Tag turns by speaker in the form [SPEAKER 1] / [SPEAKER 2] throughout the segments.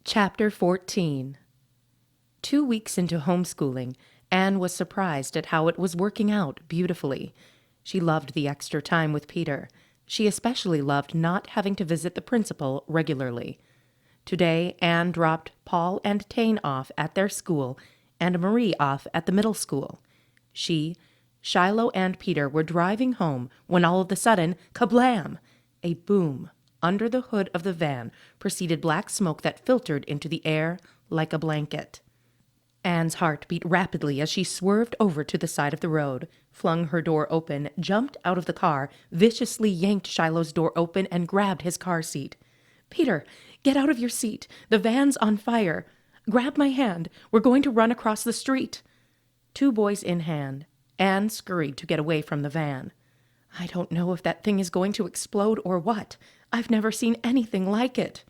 [SPEAKER 1] Chapter 14. 2 weeks into homeschooling, Anne was surprised at how it was working out beautifully. She loved the extra time with Peter. She especially loved not having to visit the principal regularly. Today, Anne dropped Paul and Tane off at their school and Marie off at the middle school. She, Shiloh, and Peter were driving home when all of a sudden, kablam! A boom. Under the hood of the van proceeded black smoke that filtered into the air like a blanket. Anne's heart beat rapidly as she swerved over to the side of the road, flung her door open, jumped out of the car, viciously yanked Shiloh's door open, and grabbed his car seat. "Peter, get out of your seat. The van's on fire. Grab my hand. We're going to run across the street." 2 boys in hand, Anne scurried to get away from the van. "I don't know if that thing is going to explode or what. I've never seen anything like it."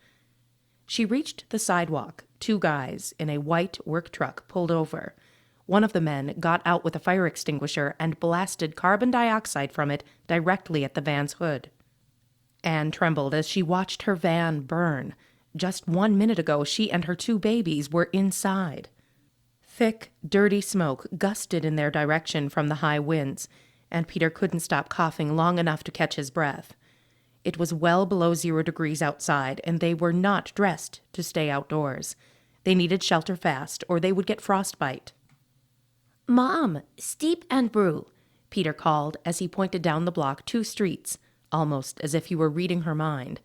[SPEAKER 1] She reached the sidewalk. 2 guys in a white work truck pulled over. One of the men got out with a fire extinguisher and blasted carbon dioxide from it directly at the van's hood. Anne trembled as she watched her van burn. Just 1 minute ago, she and her 2 babies were inside. Thick, dirty smoke gusted in their direction from the high winds, and Peter couldn't stop coughing long enough to catch his breath. It was well below 0 degrees outside, and they were not dressed to stay outdoors. They needed shelter fast, or they would get frostbite. "Mom, steep and brew," Peter called as he pointed down the block 2 streets, almost as if he were reading her mind.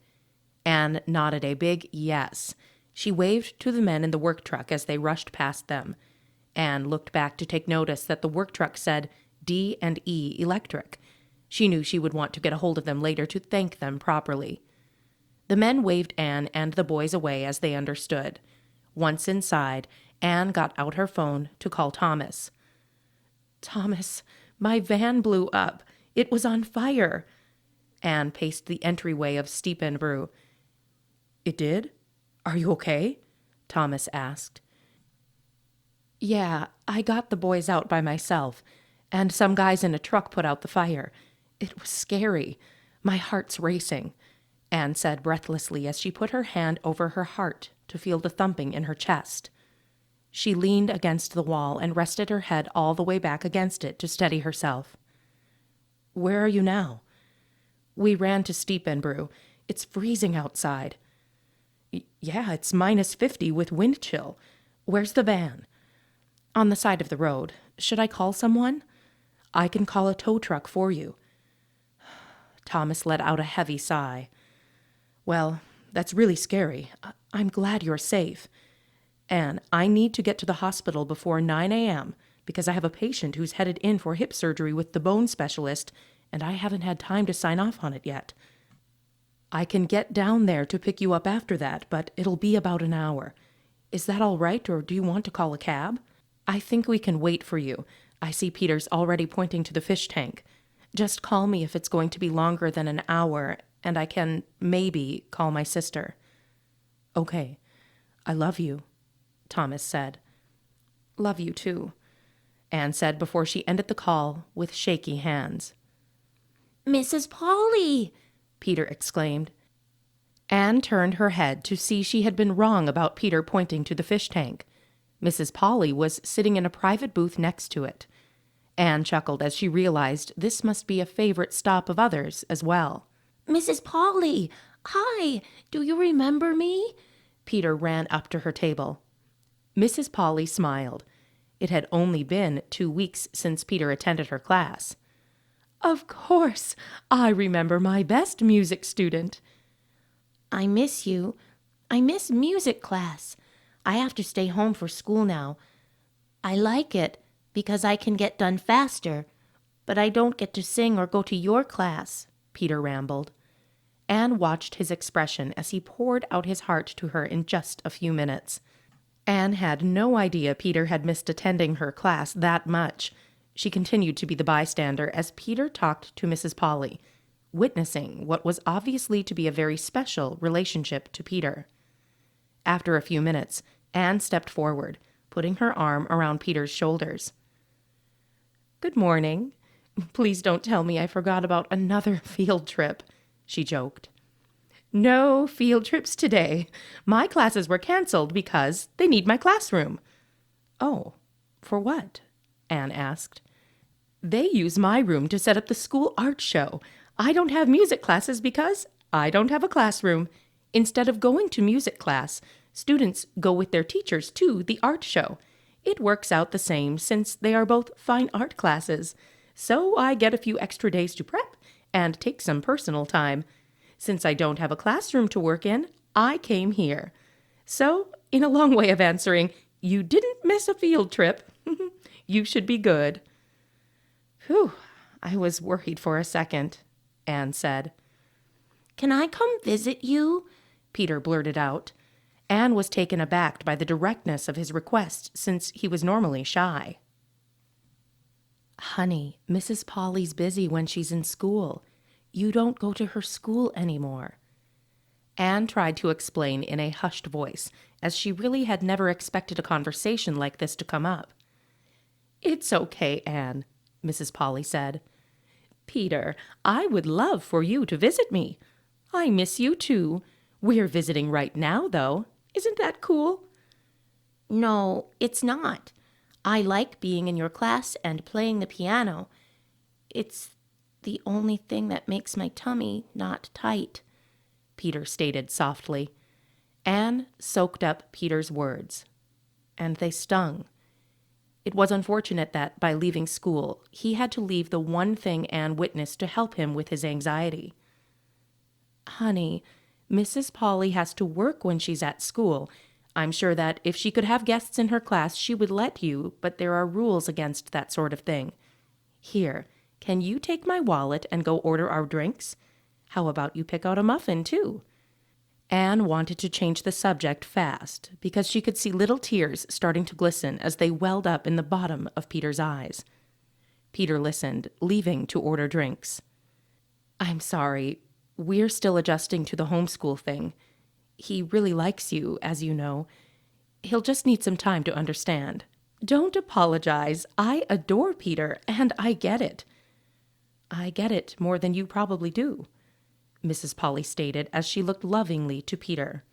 [SPEAKER 1] Anne nodded a big yes. She waved to the men in the work truck as they rushed past them. Anne looked back to take notice that the work truck said D&E Electric. She knew she would want to get a hold of them later to thank them properly. The men waved Anne and the boys away as they understood. Once inside, Anne got out her phone to call Thomas. "Thomas, my van blew up. It was on fire." Anne paced the entryway of Steep and Brew. "It did? Are you okay?" Thomas asked. "Yeah, I got the boys out by myself, and some guys in a truck put out the fire. It was scary. My heart's racing," Anne said breathlessly as she put her hand over her heart to feel the thumping in her chest. She leaned against the wall and rested her head all the way back against it to steady herself. "Where are you now?" "We ran to Steep and Brew. It's freezing outside." "Yeah, it's -50 with wind chill. Where's the van?" "On the side of the road. Should I call someone?" "I can call a tow truck for you." Thomas let out a heavy sigh. "Well, that's really scary. I'm glad you're safe. Anne, I need to get to the hospital before 9 a.m. because I have a patient who's headed in for hip surgery with the bone specialist, and I haven't had time to sign off on it yet. I can get down there to pick you up after that, but it'll be about an hour. Is that all right, or do you want to call a cab?" "I think we can wait for you. I see Peter's already pointing to the fish tank. Just call me if it's going to be longer than an hour, and I can, maybe, call my sister." "Okay. I love you," Thomas said. "Love you too," Anne said before she ended the call with shaky hands. "Mrs. Polly!" Peter exclaimed. Anne turned her head to see she had been wrong about Peter pointing to the fish tank. Mrs. Polly was sitting in a private booth next to it. Anne chuckled as she realized this must be a favorite stop of others as well. "Mrs. Polly! Hi! Do you remember me?" Peter ran up to her table. Mrs. Polly smiled. It had only been 2 weeks since Peter attended her class. "Of course! I remember my best music student." "I miss you. I miss music class. I have to stay home for school now. I like it because I can get done faster, but I don't get to sing or go to your class," Peter rambled. Anne watched his expression as he poured out his heart to her in just a few minutes. Anne had no idea Peter had missed attending her class that much. She continued to be the bystander as Peter talked to Mrs. Polly, witnessing what was obviously to be a very special relationship to Peter. After a few minutes, Anne stepped forward, putting her arm around Peter's shoulders. "Good morning. Please don't tell me I forgot about another field trip," she joked. No field trips today. My classes were canceled because they need my classroom. Oh, for what? Anne asked. They use my room to set up the school art show. I don't have music classes because I don't have a classroom. Instead of going to music class, students go with their teachers to the art show. It works out the same since they are both fine art classes. So I get a few extra days to prep and take some personal time. Since I don't have a classroom to work in, I came here. So, in a long way of answering, you didn't miss a field trip. You should be good. Whew, I was worried for a second, Anne said.
[SPEAKER 2] Can I come visit you?
[SPEAKER 1] Peter blurted out. Anne was taken aback by the directness of his request, since he was normally shy. Honey, Mrs. Polly's busy when she's in school. You don't go to her school anymore. Anne tried to explain in a hushed voice, as she really had never expected a conversation like this to come up. It's okay, Anne, Mrs. Polly said. Peter, I would love for you to visit me. I miss you too. We're visiting right now, though. Isn't that cool?
[SPEAKER 2] No, it's not. I like being in your class and playing the piano. It's the only thing that makes my tummy not tight,
[SPEAKER 1] Peter stated softly. Anne soaked up Peter's words, and they stung. It was unfortunate that, by leaving school, he had to leave the one thing Anne witnessed to help him with his anxiety. Honey, Mrs. Polly has to work when she's at school. I'm sure that if she could have guests in her class, she would let you, but there are rules against that sort of thing. Here, can you take my wallet and go order our drinks? How about you pick out a muffin, too? Anne wanted to change the subject fast, because she could see little tears starting to glisten as they welled up in the bottom of Peter's eyes. Peter listened, leaving to order drinks. I'm sorry. We're still adjusting to the homeschool thing. He really likes you, as you know. He'll just need some time to understand. Don't apologize. I adore Peter, and I get it. I get it more than you probably do, Mrs. Polly stated as she looked lovingly to Peter.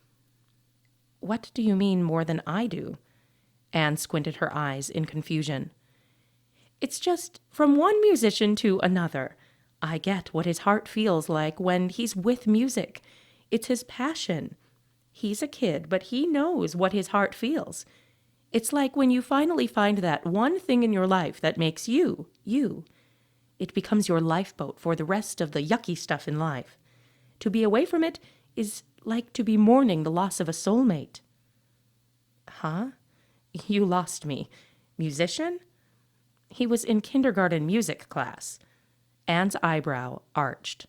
[SPEAKER 1] What do you mean more than I do? Anne squinted her eyes in confusion. It's just from one musician to another. I get what his heart feels like when he's with music. It's his passion. He's a kid, but he knows what his heart feels. It's like when you finally find that one thing in your life that makes you, you. It becomes your lifeboat for the rest of the yucky stuff in life. To be away from it is like to be mourning the loss of a soulmate. Huh? You lost me. Musician? He was in kindergarten music class. Anne's eyebrow arched.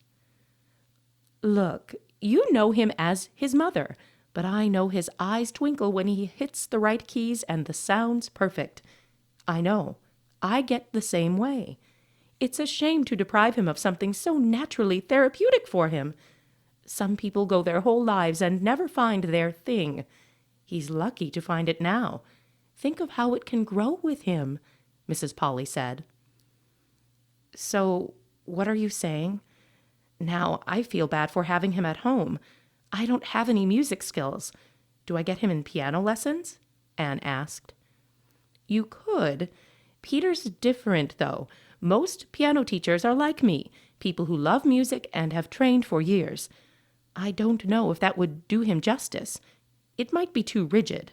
[SPEAKER 1] Look, you know him as his mother, but I know his eyes twinkle when he hits the right keys and the sound's perfect. I know. I get the same way. It's a shame to deprive him of something so naturally therapeutic for him. Some people go their whole lives and never find their thing. He's lucky to find it now. Think of how it can grow with him, Mrs. Polly said. So, what are you saying? Now, I feel bad for having him at home. I don't have any music skills. Do I get him in piano lessons? Anne asked. You could. Peter's different, though. Most piano teachers are like me, people who love music and have trained for years. I don't know if that would do him justice. It might be too rigid.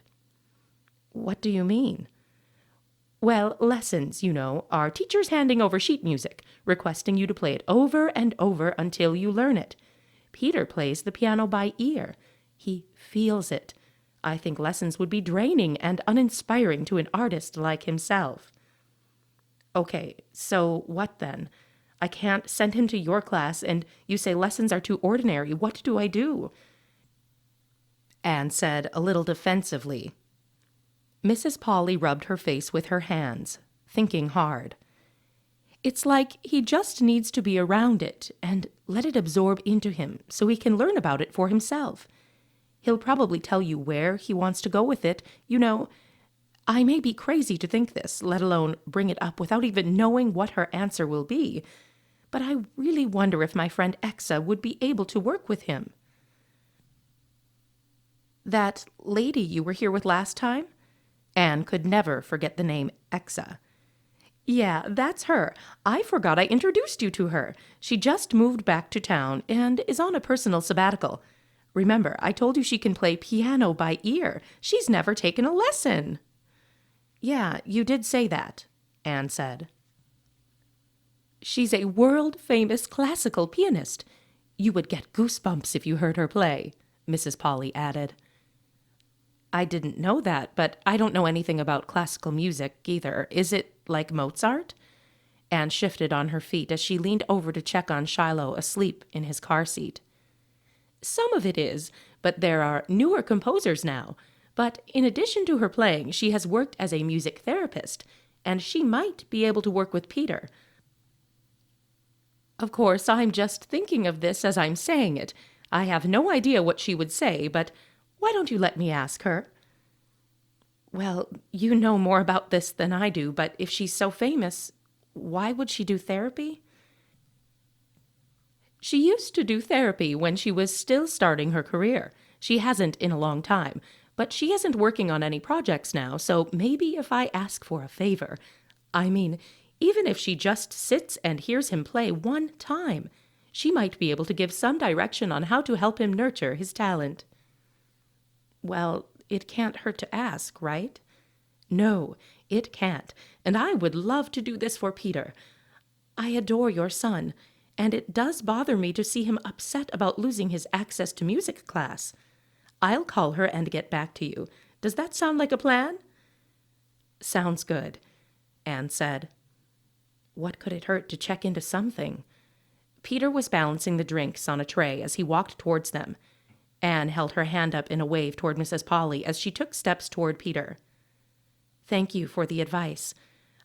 [SPEAKER 1] What do you mean? Well, lessons, you know, are teachers handing over sheet music, requesting you to play it over and over until you learn it. Peter plays the piano by ear. He feels it. I think lessons would be draining and uninspiring to an artist like himself. Okay, so what then? I can't send him to your class, and you say lessons are too ordinary. What do I do? Anne said a little defensively. Mrs. Polly rubbed her face with her hands, thinking hard. It's like he just needs to be around it and let it absorb into him so he can learn about it for himself. He'll probably tell you where he wants to go with it. You know, I may be crazy to think this, let alone bring it up without even knowing what her answer will be, but I really wonder if my friend Exa would be able to work with him. That lady you were here with last time? Anne could never forget the name Exa. Yeah, that's her. I forgot I introduced you to her. She just moved back to town and is on a personal sabbatical. Remember, I told you she can play piano by ear. She's never taken a lesson. Yeah, you did say that, Anne said. She's a world-famous classical pianist. You would get goosebumps if you heard her play, Mrs. Polly added. I didn't know that, but I don't know anything about classical music either. Is it like Mozart? Anne shifted on her feet as she leaned over to check on Shiloh asleep in his car seat. Some of it is, but there are newer composers now. But in addition to her playing, she has worked as a music therapist, and she might be able to work with Peter. Of course, I'm just thinking of this as I'm saying it. I have no idea what she would say, but why don't you let me ask her? Well, you know more about this than I do, but if she's so famous, why would she do therapy? She used to do therapy when she was still starting her career. She hasn't in a long time, but she isn't working on any projects now, so maybe if I ask for a favor, I mean, even if she just sits and hears him play one time, she might be able to give some direction on how to help him nurture his talent. Well, it can't hurt to ask, right? No, it can't, and I would love to do this for Peter. I adore your son, and it does bother me to see him upset about losing his access to music class. I'll call her and get back to you. Does that sound like a plan? Sounds good, Anne said. What could it hurt to check into something? Peter was balancing the drinks on a tray as he walked towards them. Anne held her hand up in a wave toward Mrs. Polly as she took steps toward Peter. Thank you for the advice.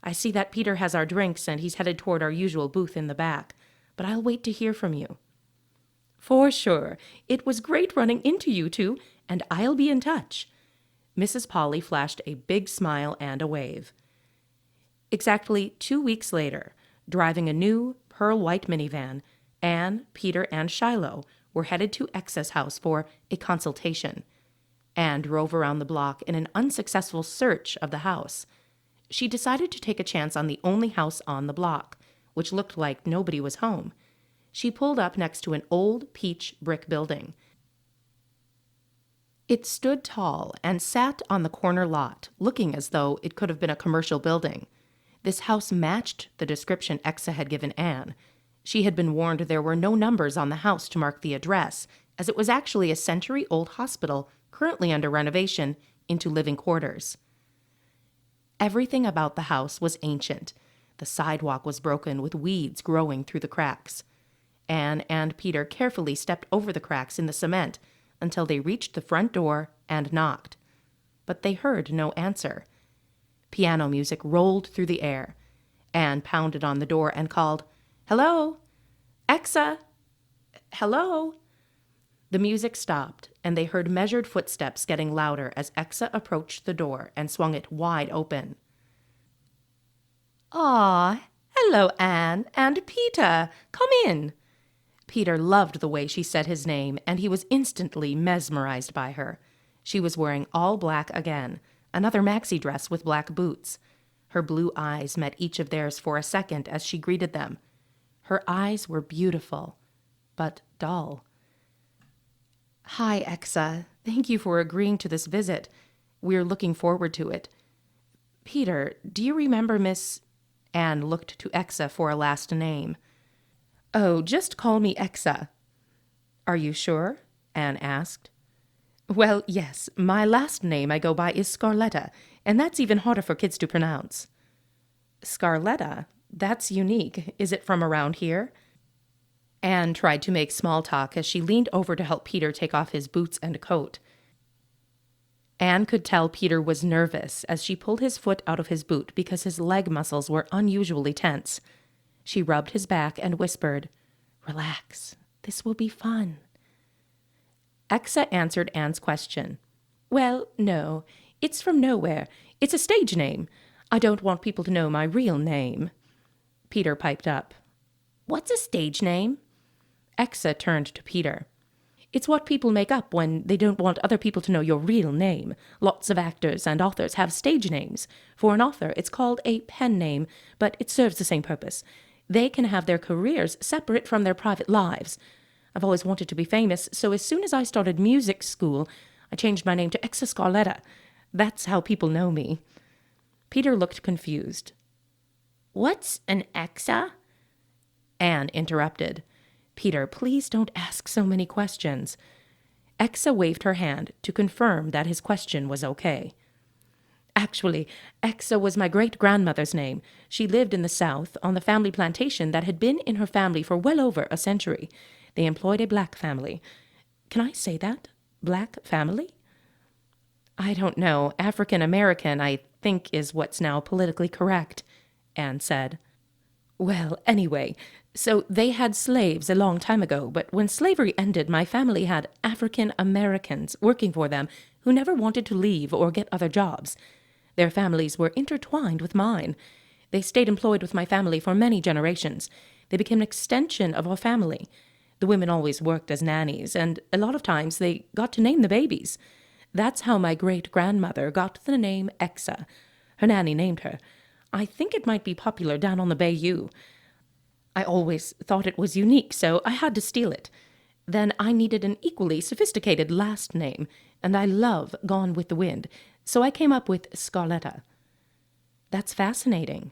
[SPEAKER 1] I see that Peter has our drinks and he's headed toward our usual booth in the back, but I'll wait to hear from you. For sure. It was great running into you two, and I'll be in touch. Mrs. Polly flashed a big smile and a wave. Exactly 2 weeks later, driving a new pearl-white minivan, Anne, Peter, and Shiloh were headed to X's house for a consultation. Anne drove around the block in an unsuccessful search of the house. She decided to take a chance on the only house on the block, which looked like nobody was home. She pulled up next to an old peach brick building. It stood tall and sat on the corner lot, looking as though it could have been a commercial building. This house matched the description Exa had given Anne. She had been warned there were no numbers on the house to mark the address, as it was actually a century-old hospital currently under renovation into living quarters. Everything about the house was ancient. The sidewalk was broken with weeds growing through the cracks. Anne and Peter carefully stepped over the cracks in the cement until they reached the front door and knocked. But they heard no answer. Piano music rolled through the air. Anne pounded on the door and called, "Hello? Exa? Hello?" The music stopped, and they heard measured footsteps getting louder as Exa approached the door and swung it wide open. "Aw, hello, Anne and Peter. Come in." Peter loved the way she said his name, and he was instantly mesmerized by her. She was wearing all black again, another maxi dress with black boots. Her blue eyes met each of theirs for a second as she greeted them. Her eyes were beautiful, but dull. "Hi, Exa. Thank you for agreeing to this visit. We're looking forward to it. Peter, do you remember Miss—" Anne looked to Exa for a last name. "Oh, just call me Exa." "Are you sure?" Anne asked. "Well, yes. My last name I go by is Scarletta, and that's even harder for kids to pronounce." "Scarletta? That's unique. Is it from around here?" Anne tried to make small talk as she leaned over to help Peter take off his boots and coat. Anne could tell Peter was nervous as she pulled his foot out of his boot because his leg muscles were unusually tense. She rubbed his back and whispered, "Relax. This will be fun." Exa answered Anne's question. "Well, no. It's from nowhere. It's a stage name. I don't want people to know my real name." Peter piped up. "What's a stage name?" Exa turned to Peter. It's what people make up when they don't want other people to know your real name. Lots of actors and authors have stage names. For an author, it's called a pen name, but it serves the same purpose. They can have their careers separate from their private lives. I've always wanted to be famous, so as soon as I started music school, I changed my name to Exa Scarletta. That's how people know me. Peter looked confused.
[SPEAKER 2] What's an exa?
[SPEAKER 1] Anne interrupted. Peter, please don't ask so many questions. Exa waved her hand to confirm that his question was okay. Actually, Exa was my great-grandmother's name. She lived in the South on the family plantation that had been in her family for well over a century. They employed a black family. Can I say that? Black family? I don't know. African-American, I think, is what's now politically correct, Anne said. Well, anyway, so they had slaves a long time ago, but when slavery ended, my family had African Americans working for them who never wanted to leave or get other jobs. Their families were intertwined with mine. They stayed employed with my family for many generations. They became an extension of our family. The women always worked as nannies, and a lot of times they got to name the babies. That's how my great-grandmother got the name Exa. Her nanny named her. I think it might be popular down on the Bayou. I always thought it was unique, so I had to steal it. Then I needed an equally sophisticated last name, and I love Gone with the Wind, so I came up with Scarletta. That's fascinating,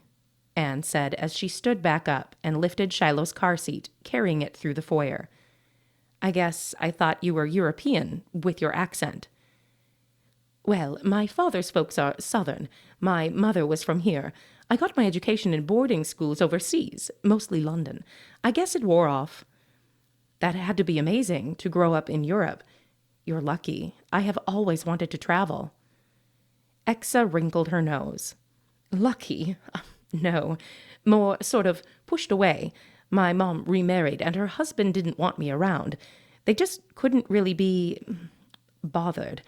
[SPEAKER 1] Anne said as she stood back up and lifted Shiloh's car seat, carrying it through the foyer. I guess I thought you were European, with your accent. Well, my father's folks are Southern. My mother was from here. I got my education in boarding schools overseas, mostly London. I guess it wore off. That had to be amazing, to grow up in Europe. You're lucky. I have always wanted to travel. Exa wrinkled her nose. Lucky? No. More sort of pushed away. My mom remarried, and her husband didn't want me around. They just couldn't really be bothered.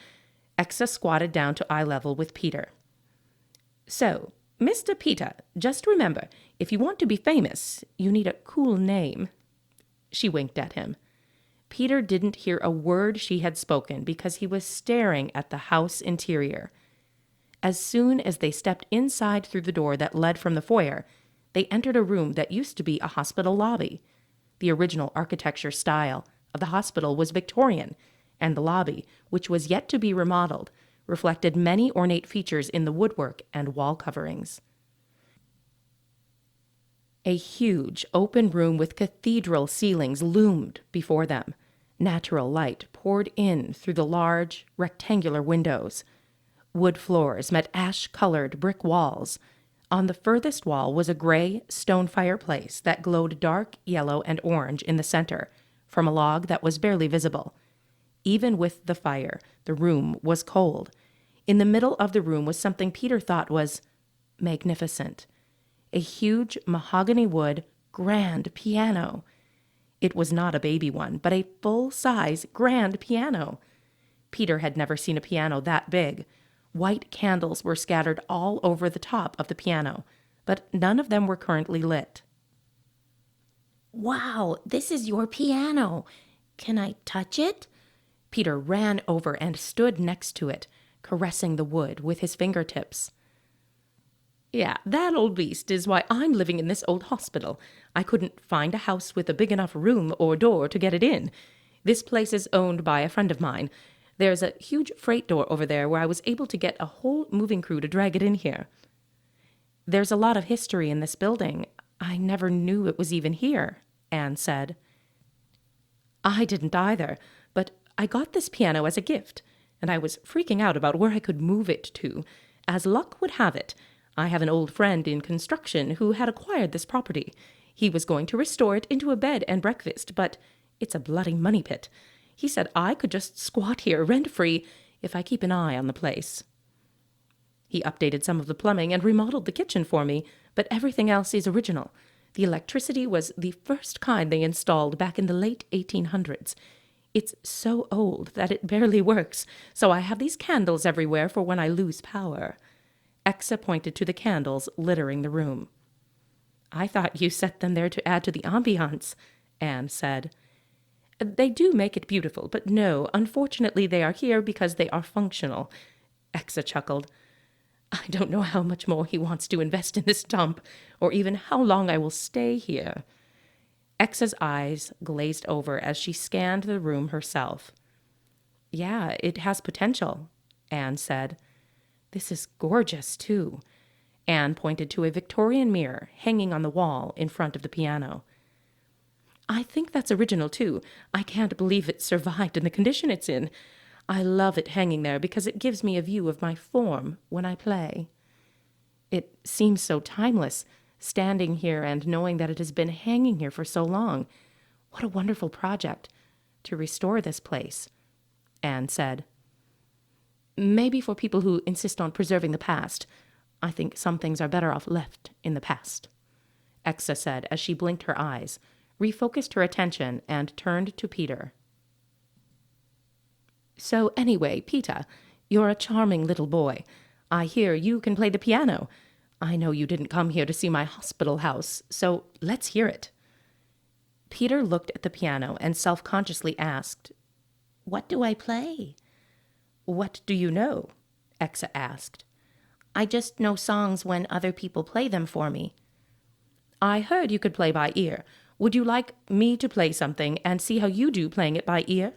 [SPEAKER 1] Exa squatted down to eye level with Peter. So, Mr. Peter, just remember, if you want to be famous, you need a cool name. She winked at him. Peter didn't hear a word she had spoken because he was staring at the house interior. As soon as they stepped inside through the door that led from the foyer, they entered a room that used to be a hospital lobby. The original architecture style of the hospital was Victorian, and the lobby, which was yet to be remodeled, reflected many ornate features in the woodwork and wall coverings. A huge open room with cathedral ceilings loomed before them. Natural light poured in through the large, rectangular windows. Wood floors met ash-colored brick walls. On the furthest wall was a gray stone fireplace that glowed dark yellow and orange in the center, from a log that was barely visible. Even with the fire, the room was cold. In the middle of the room was something Peter thought was magnificent. A huge mahogany wood grand piano. It was not a baby one, but a full-size grand piano. Peter had never seen a piano that big. White candles were scattered all over the top of the piano, but none of them were currently lit.
[SPEAKER 2] Wow, this is your piano. Can I touch it?
[SPEAKER 1] Peter ran over and stood next to it, caressing the wood with his fingertips. Yeah, that old beast is why I'm living in this old hospital. I couldn't find a house with a big enough room or door to get it in. This place is owned by a friend of mine. There's a huge freight door over there where I was able to get a whole moving crew to drag it in here. There's a lot of history in this building. I never knew it was even here, Anne said. I didn't either, but I got this piano as a gift, and I was freaking out about where I could move it to. As luck would have it, I have an old friend in construction who had acquired this property. He was going to restore it into a bed and breakfast, but it's a bloody money pit. He said I could just squat here rent-free if I keep an eye on the place. He updated some of the plumbing and remodeled the kitchen for me, but everything else is original. The electricity was the first kind they installed back in the late 1800s. It's so old that it barely works, so I have these candles everywhere for when I lose power. Exa pointed to the candles littering the room. I thought you set them there to add to the ambiance, Anne said. They do make it beautiful, but no, unfortunately they are here because they are functional. Exa chuckled. I don't know how much more he wants to invest in this dump, or even how long I will stay here. Exa's eyes glazed over as she scanned the room herself. Yeah, it has potential, Anne said. This is gorgeous, too. Anne pointed to a Victorian mirror hanging on the wall in front of the piano. I think that's original, too. I can't believe it survived in the condition it's in. I love it hanging there because it gives me a view of my form when I play. It seems so timeless, standing here and knowing that it has been hanging here for so long. What a wonderful project to restore this place, Anne said. Maybe for people who insist on preserving the past. I think some things are better off left in the past, Exa said as she blinked her eyes, refocused her attention, and turned to Peter. So anyway, Peter, you're a charming little boy. I hear you can play the piano. I know you didn't come here to see my hospital house, so let's hear it. Peter looked at the piano and self-consciously asked, What do I play? What do you know? Exa asked. I just know songs when other people play them for me. I heard you could play by ear. Would you like me to play something and see how you do playing it by ear?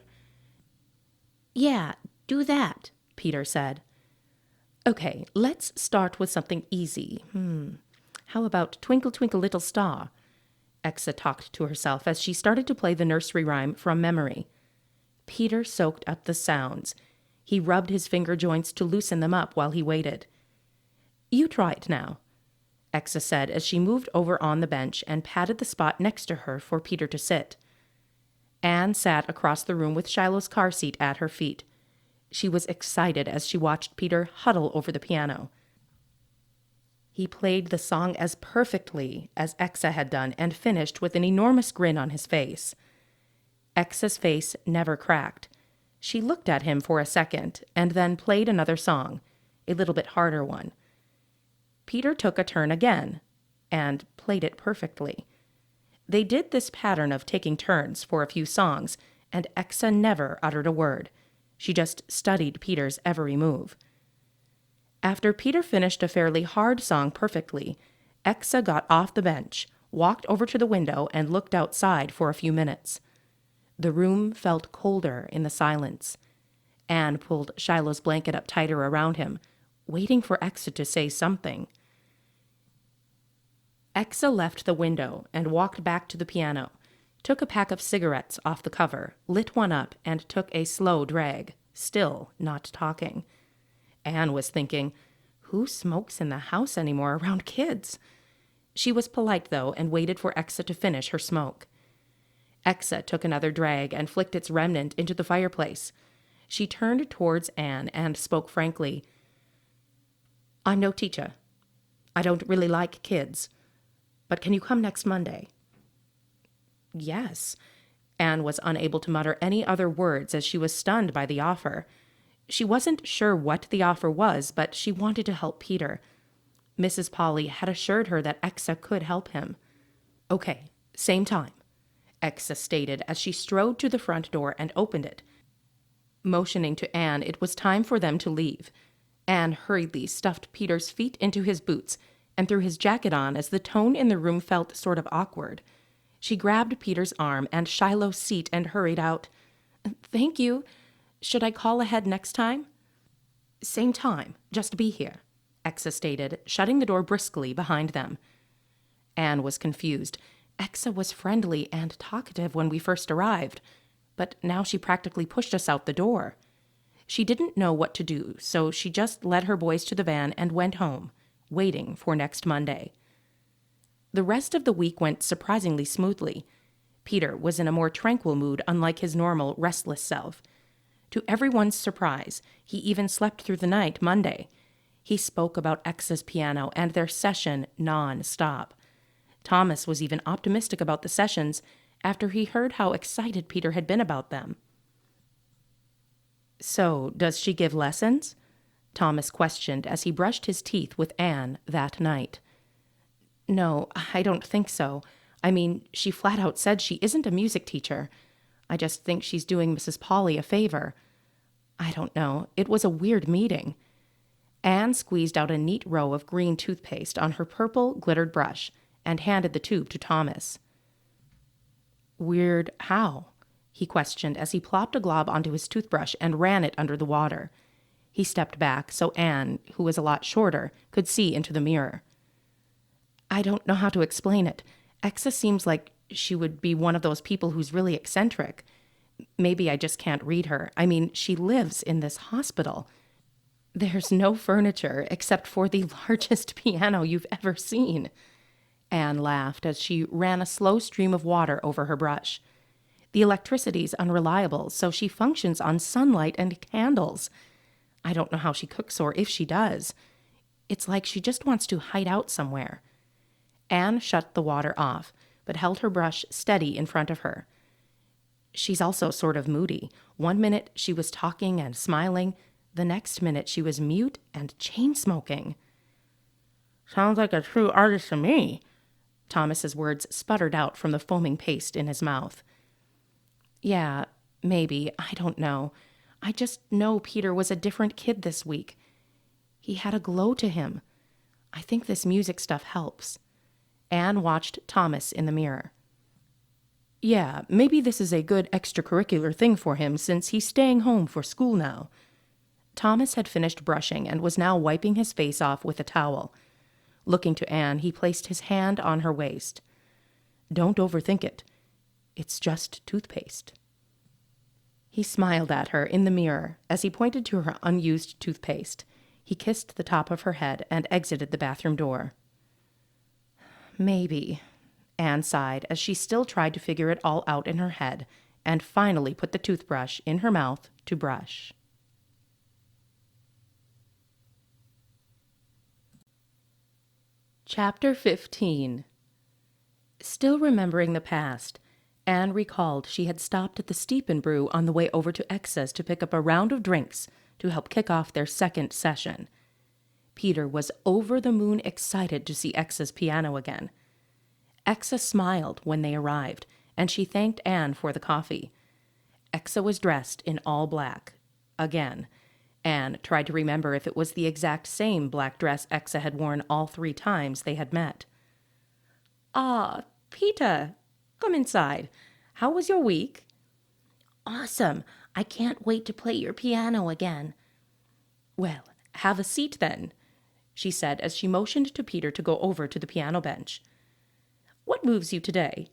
[SPEAKER 1] Yeah, do that, Peter said. Okay, let's start with something easy. How about Twinkle, Twinkle, Little Star? Exa talked to herself as she started to play the nursery rhyme from memory. Peter soaked up the sounds. He rubbed his finger joints to loosen them up while he waited. You try it now, Exa said as she moved over on the bench and patted the spot next to her for Peter to sit. Anne sat across the room with Shiloh's car seat at her feet. She was excited as she watched Peter huddle over the piano. He played the song as perfectly as Exa had done and finished with an enormous grin on his face. Exa's face never cracked. She looked at him for a second and then played another song, a little bit harder one. Peter took a turn again and played it perfectly. They did this pattern of taking turns for a few songs, and Exa never uttered a word. She just studied Peter's every move. After Peter finished a fairly hard song perfectly, Exa got off the bench, walked over to the window, and looked outside for a few minutes. The room felt colder in the silence. Anne pulled Shiloh's blanket up tighter around him, waiting for Exa to say something. Exa left the window and walked back to the piano, took a pack of cigarettes off the cover, lit one up, and took a slow drag, still not talking. Anne was thinking, who smokes in the house anymore around kids? She was polite, though, and waited for Exa to finish her smoke. Exa took another drag and flicked its remnant into the fireplace. She turned towards Anne and spoke frankly. I'm no teacher. I don't really like kids. But can you come next Monday? Yes. Anne was unable to mutter any other words as she was stunned by the offer. She wasn't sure what the offer was, but she wanted to help Peter. Mrs. Polly had assured her that Exa could help him. Okay, same time, Exa stated as she strode to the front door and opened it. Motioning to Anne, it was time for them to leave. Anne hurriedly stuffed Peter's feet into his boots and threw his jacket on as the tone in the room felt sort of awkward. She grabbed Peter's arm and Shiloh's seat and hurried out. Thank you. Should I call ahead next time? Same time, just be here, Exa stated, shutting the door briskly behind them. Anne was confused. Exa was friendly and talkative when we first arrived, but now she practically pushed us out the door. She didn't know what to do, so she just led her boys to the van and went home, waiting for next Monday. The rest of the week went surprisingly smoothly. Peter was in a more tranquil mood, unlike his normal restless self. To everyone's surprise, he even slept through the night Monday. He spoke about Exa's piano and their session non-stop. Thomas was even optimistic about the sessions after he heard how excited Peter had been about them. So, does she give lessons? Thomas questioned as he brushed his teeth with Anne that night. No, I don't think so. I mean, she flat out said she isn't a music teacher. I just think she's doing Mrs. Polly a favor. I don't know. It was a weird meeting. Anne squeezed out a neat row of green toothpaste on her purple glittered brush and handed the tube to Thomas. Weird how? He questioned as he plopped a glob onto his toothbrush and ran it under the water. He stepped back so Anne, who was a lot shorter, could see into the mirror. I don't know how to explain it. Exa seems like she would be one of those people who's really eccentric. Maybe I just can't read her. I mean, she lives in this hospital. There's no furniture except for the largest piano you've ever seen. Anne laughed as she ran a slow stream of water over her brush. The electricity's unreliable, so she functions on sunlight and candles. I don't know how she cooks or if she does. It's like she just wants to hide out somewhere. Anne shut the water off, but held her brush steady in front of her. She's also sort of moody. One minute she was talking and smiling. The next minute she was mute and chain-smoking. Sounds like a true artist to me. Thomas's words sputtered out from the foaming paste in his mouth. Yeah, maybe. I don't know. I just know Peter was a different kid this week. He had a glow to him. I think this music stuff helps. Anne watched Thomas in the mirror. Yeah, maybe this is a good extracurricular thing for him since he's staying home for school now. Thomas had finished brushing and was now wiping his face off with a towel. Looking to Anne, he placed his hand on her waist. Don't overthink it. It's just toothpaste. He smiled at her in the mirror as he pointed to her unused toothpaste. He kissed the top of her head and exited the bathroom door. Maybe, Anne sighed as she still tried to figure it all out in her head and finally put the toothbrush in her mouth to brush. Chapter 15. Still remembering the past, Anne recalled she had stopped at the Steep and Brew on the way over to Exa's to pick up a round of drinks to help kick off their second session. Peter was over the moon excited to see Exa's piano again. Exa smiled when they arrived, and she thanked Anne for the coffee. Exa was dressed in all black. Again. Anne tried to remember if it was the exact same black dress Exa had worn all 3 times they had met. Ah, Peter, come inside. How was your week?
[SPEAKER 2] Awesome. I can't wait to play your piano again.
[SPEAKER 1] Well, have a seat then, she said as she motioned to Peter to go over to the piano bench. What moves you today?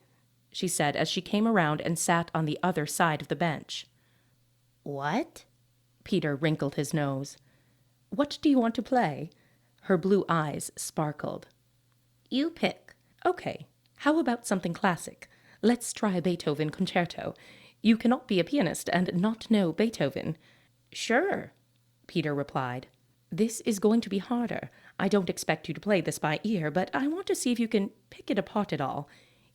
[SPEAKER 1] She said as she came around and sat on the other side of the bench.
[SPEAKER 2] What?
[SPEAKER 1] Peter wrinkled his nose. What do you want to play? Her blue eyes sparkled.
[SPEAKER 2] You pick.
[SPEAKER 1] Okay, how about something classic? Let's try a Beethoven concerto. You cannot be a pianist and not know Beethoven.
[SPEAKER 2] Sure,
[SPEAKER 1] Peter replied. This is going to be harder. I don't expect you to play this by ear, but I want to see if you can pick it apart at all.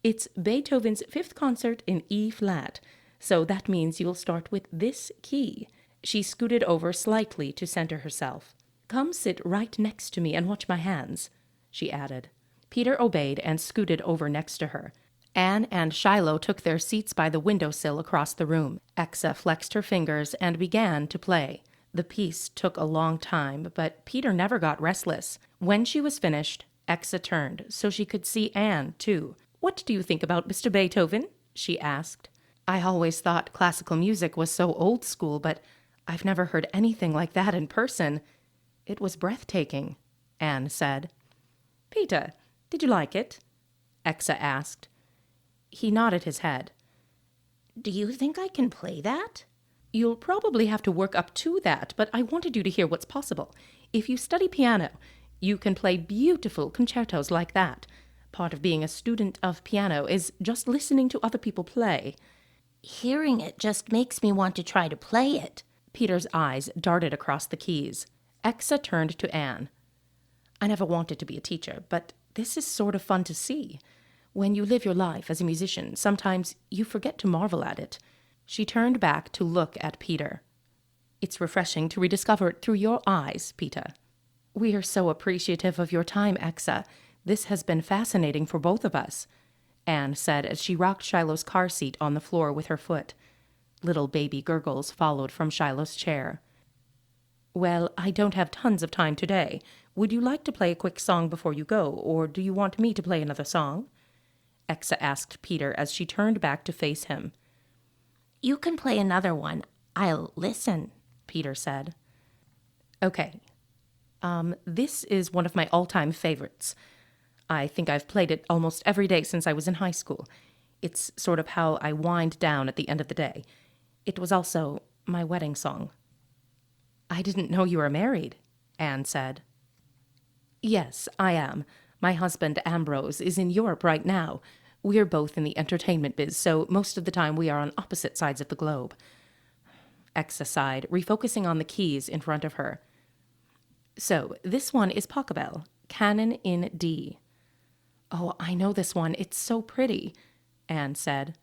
[SPEAKER 1] It's Beethoven's 5th concert in E flat, so that means you'll start with this key. She scooted over slightly to center herself. Come sit right next to me and watch my hands, she added. Peter obeyed and scooted over next to her. Anne and Shiloh took their seats by the windowsill across the room. Exa flexed her fingers and began to play. The piece took a long time, but Peter never got restless. When she was finished, Exa turned so she could see Anne, too. What do you think about Mr. Beethoven? She asked. I always thought classical music was so old school, but I've never heard anything like that in person. It was breathtaking, Anne said. Peter, did you like it? Exa asked. He nodded his head.
[SPEAKER 2] Do you think I can play that?
[SPEAKER 1] You'll probably have to work up to that, but I wanted you to hear what's possible. If you study piano, you can play beautiful concertos like that. Part of being a student of piano is just listening to other people play.
[SPEAKER 2] Hearing it just makes me want to try to play it.
[SPEAKER 1] Peter's eyes darted across the keys. Exa turned to Anne. I never wanted to be a teacher, but this is sort of fun to see. When you live your life as a musician, sometimes you forget to marvel at it. She turned back to look at Peter. It's refreshing to rediscover it through your eyes, Peter. We are so appreciative of your time, Exa. This has been fascinating for both of us, Anne said as she rocked Shiloh's car seat on the floor with her foot. Little baby gurgles followed from Shiloh's chair. Well, I don't have tons of time today. Would you like to play a quick song before you go, or do you want me to play another song? Exa asked Peter as she turned back to face him.
[SPEAKER 2] You can play another one. I'll listen,
[SPEAKER 1] Peter said. Okay. This is one of my all-time favorites. I think I've played it almost every day since I was in high school. It's sort of how I wind down at the end of the day. It was also my wedding song. I didn't know you were married, Anne said. Yes, I am. My husband, Ambrose, is in Europe right now. We're both in the entertainment biz, so most of the time we are on opposite sides of the globe. Exa sighed, refocusing on the keys in front of her. So, this one is Pachelbel, Canon in D. Oh, I know this one. It's so pretty, Anne said.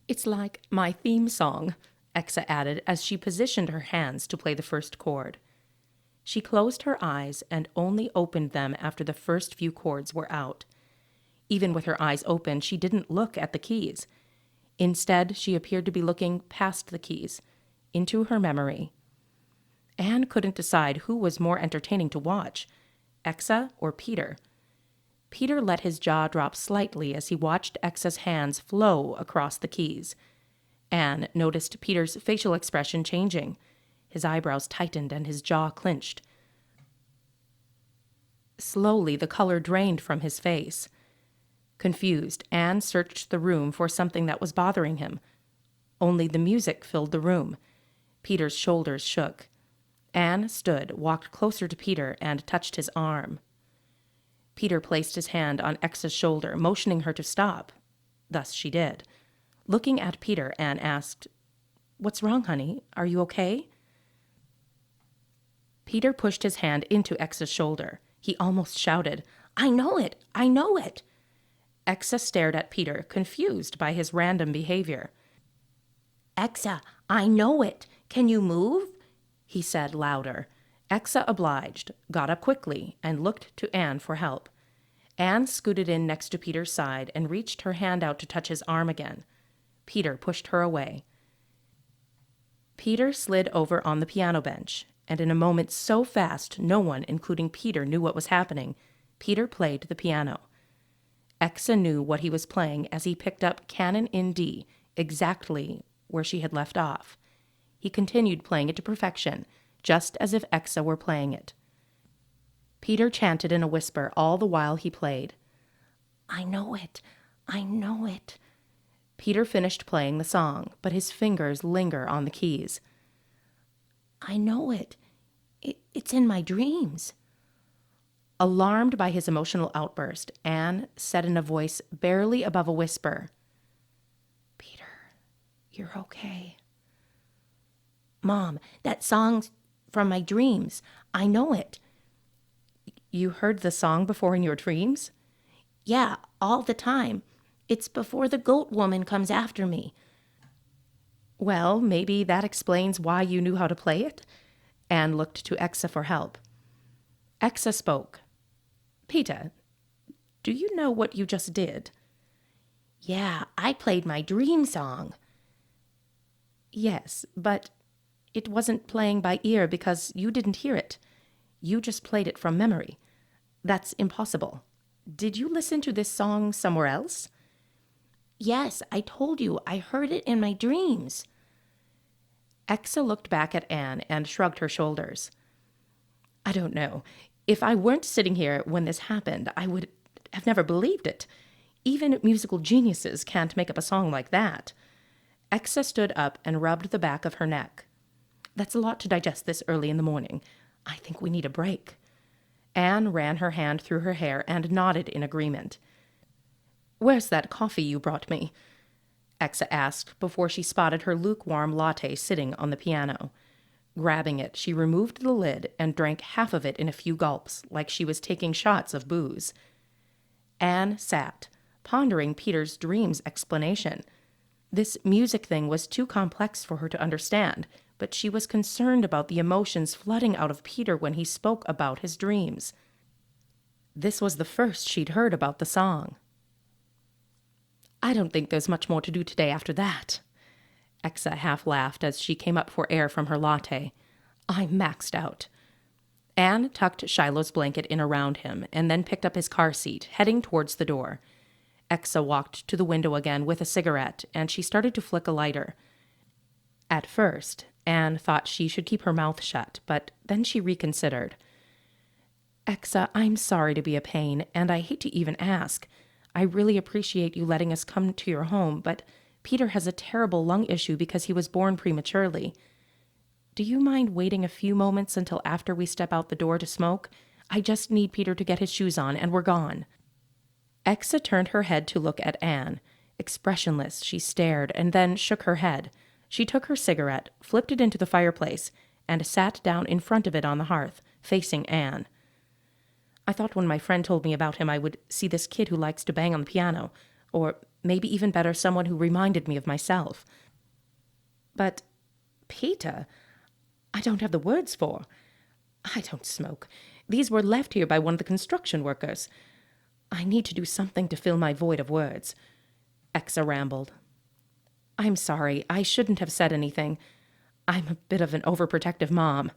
[SPEAKER 1] It's like my theme song, Exa added as she positioned her hands to play the first chord. She closed her eyes and only opened them after the first few chords were out. Even with her eyes open, she didn't look at the keys. Instead, she appeared to be looking past the keys, into her memory. Anne couldn't decide who was more entertaining to watch, Exa or Peter. Peter let his jaw drop slightly as he watched Exa's hands flow across the keys. Anne noticed Peter's facial expression changing. His eyebrows tightened and his jaw clenched. Slowly, the color drained from his face. Confused, Anne searched the room for something that was bothering him. Only the music filled the room. Peter's shoulders shook. Anne stood, walked closer to Peter, and touched his arm. Peter placed his hand on Exa's shoulder, motioning her to stop. Thus she did. Looking at Peter, Anne asked, "What's wrong, honey? Are you okay?" Peter pushed his hand into Exa's shoulder. He almost shouted, "I know it! I know it!" Exa stared at Peter, confused by his random behavior.
[SPEAKER 2] Exa, I know it. Can you move?
[SPEAKER 1] He said louder. Exa obliged, got up quickly, and looked to Anne for help. Anne scooted in next to Peter's side and reached her hand out to touch his arm again. Peter pushed her away. Peter slid over on the piano bench, and in a moment so fast no one, including Peter, knew what was happening, Peter played the piano. Exa knew what he was playing as he picked up Canon in D, exactly where she had left off. He continued playing it to perfection, just as if Exa were playing it. Peter chanted in a whisper all the while he played. "I know it. I know it." Peter finished playing the song, but his fingers linger on the keys.
[SPEAKER 2] "I know it. It's in my dreams."
[SPEAKER 1] Alarmed by his emotional outburst, Anne said in a voice barely above a whisper, "Peter, you're okay."
[SPEAKER 2] "Mom, that song's from my dreams. I know it."
[SPEAKER 1] "You heard the song before in your dreams?"
[SPEAKER 2] "Yeah, all the time. It's before the goat woman comes after me."
[SPEAKER 1] "Well, maybe that explains why you knew how to play it." Anne looked to Exa for help. Exa spoke. "Peter, do you know what you just did?"
[SPEAKER 2] "Yeah, I played my dream song."
[SPEAKER 1] "Yes, but it wasn't playing by ear because you didn't hear it. You just played it from memory. That's impossible. Did you listen to this song somewhere else?"
[SPEAKER 2] "Yes, I told you. I heard it in my dreams."
[SPEAKER 1] Exa looked back at Anne and shrugged her shoulders. "I don't know. If I weren't sitting here when this happened, I would have never believed it. Even musical geniuses can't make up a song like that." Exa stood up and rubbed the back of her neck. "That's a lot to digest this early in the morning. I think we need a break." Anne ran her hand through her hair and nodded in agreement. "Where's that coffee you brought me?" Exa asked before she spotted her lukewarm latte sitting on the piano. Grabbing it, she removed the lid and drank half of it in a few gulps, like she was taking shots of booze. Anne sat, pondering Peter's dream's explanation. This music thing was too complex for her to understand, but she was concerned about the emotions flooding out of Peter when he spoke about his dreams. This was the first she'd heard about the song. "I don't think there's much more to do today after that." Exa half laughed as she came up for air from her latte. I'm maxed out. Anne tucked Shiloh's blanket in around him and then picked up his car seat, heading towards the door. Exa walked to the window again with a cigarette, and she started to flick a lighter. At first, Anne thought she should keep her mouth shut, but then she reconsidered. Exa, I'm sorry to be a pain, and I hate to even ask. I really appreciate you letting us come to your home, but Peter has a terrible lung issue because he was born prematurely. Do you mind waiting a few moments until after we step out the door to smoke? I just need Peter to get his shoes on, and we're gone. Exa turned her head to look at Anne. Expressionless, she stared and then shook her head. She took her cigarette, flipped it into the fireplace, and sat down in front of it on the hearth, facing Anne. I thought when my friend told me about him I would see this kid who likes to bang on the piano, or maybe even better, someone who reminded me of myself. But Peter, I don't have the words for. I don't smoke. These were left here by one of the construction workers. I need to do something to fill my void of words. Exa rambled. I'm sorry, I shouldn't have said anything. I'm a bit of an overprotective mom.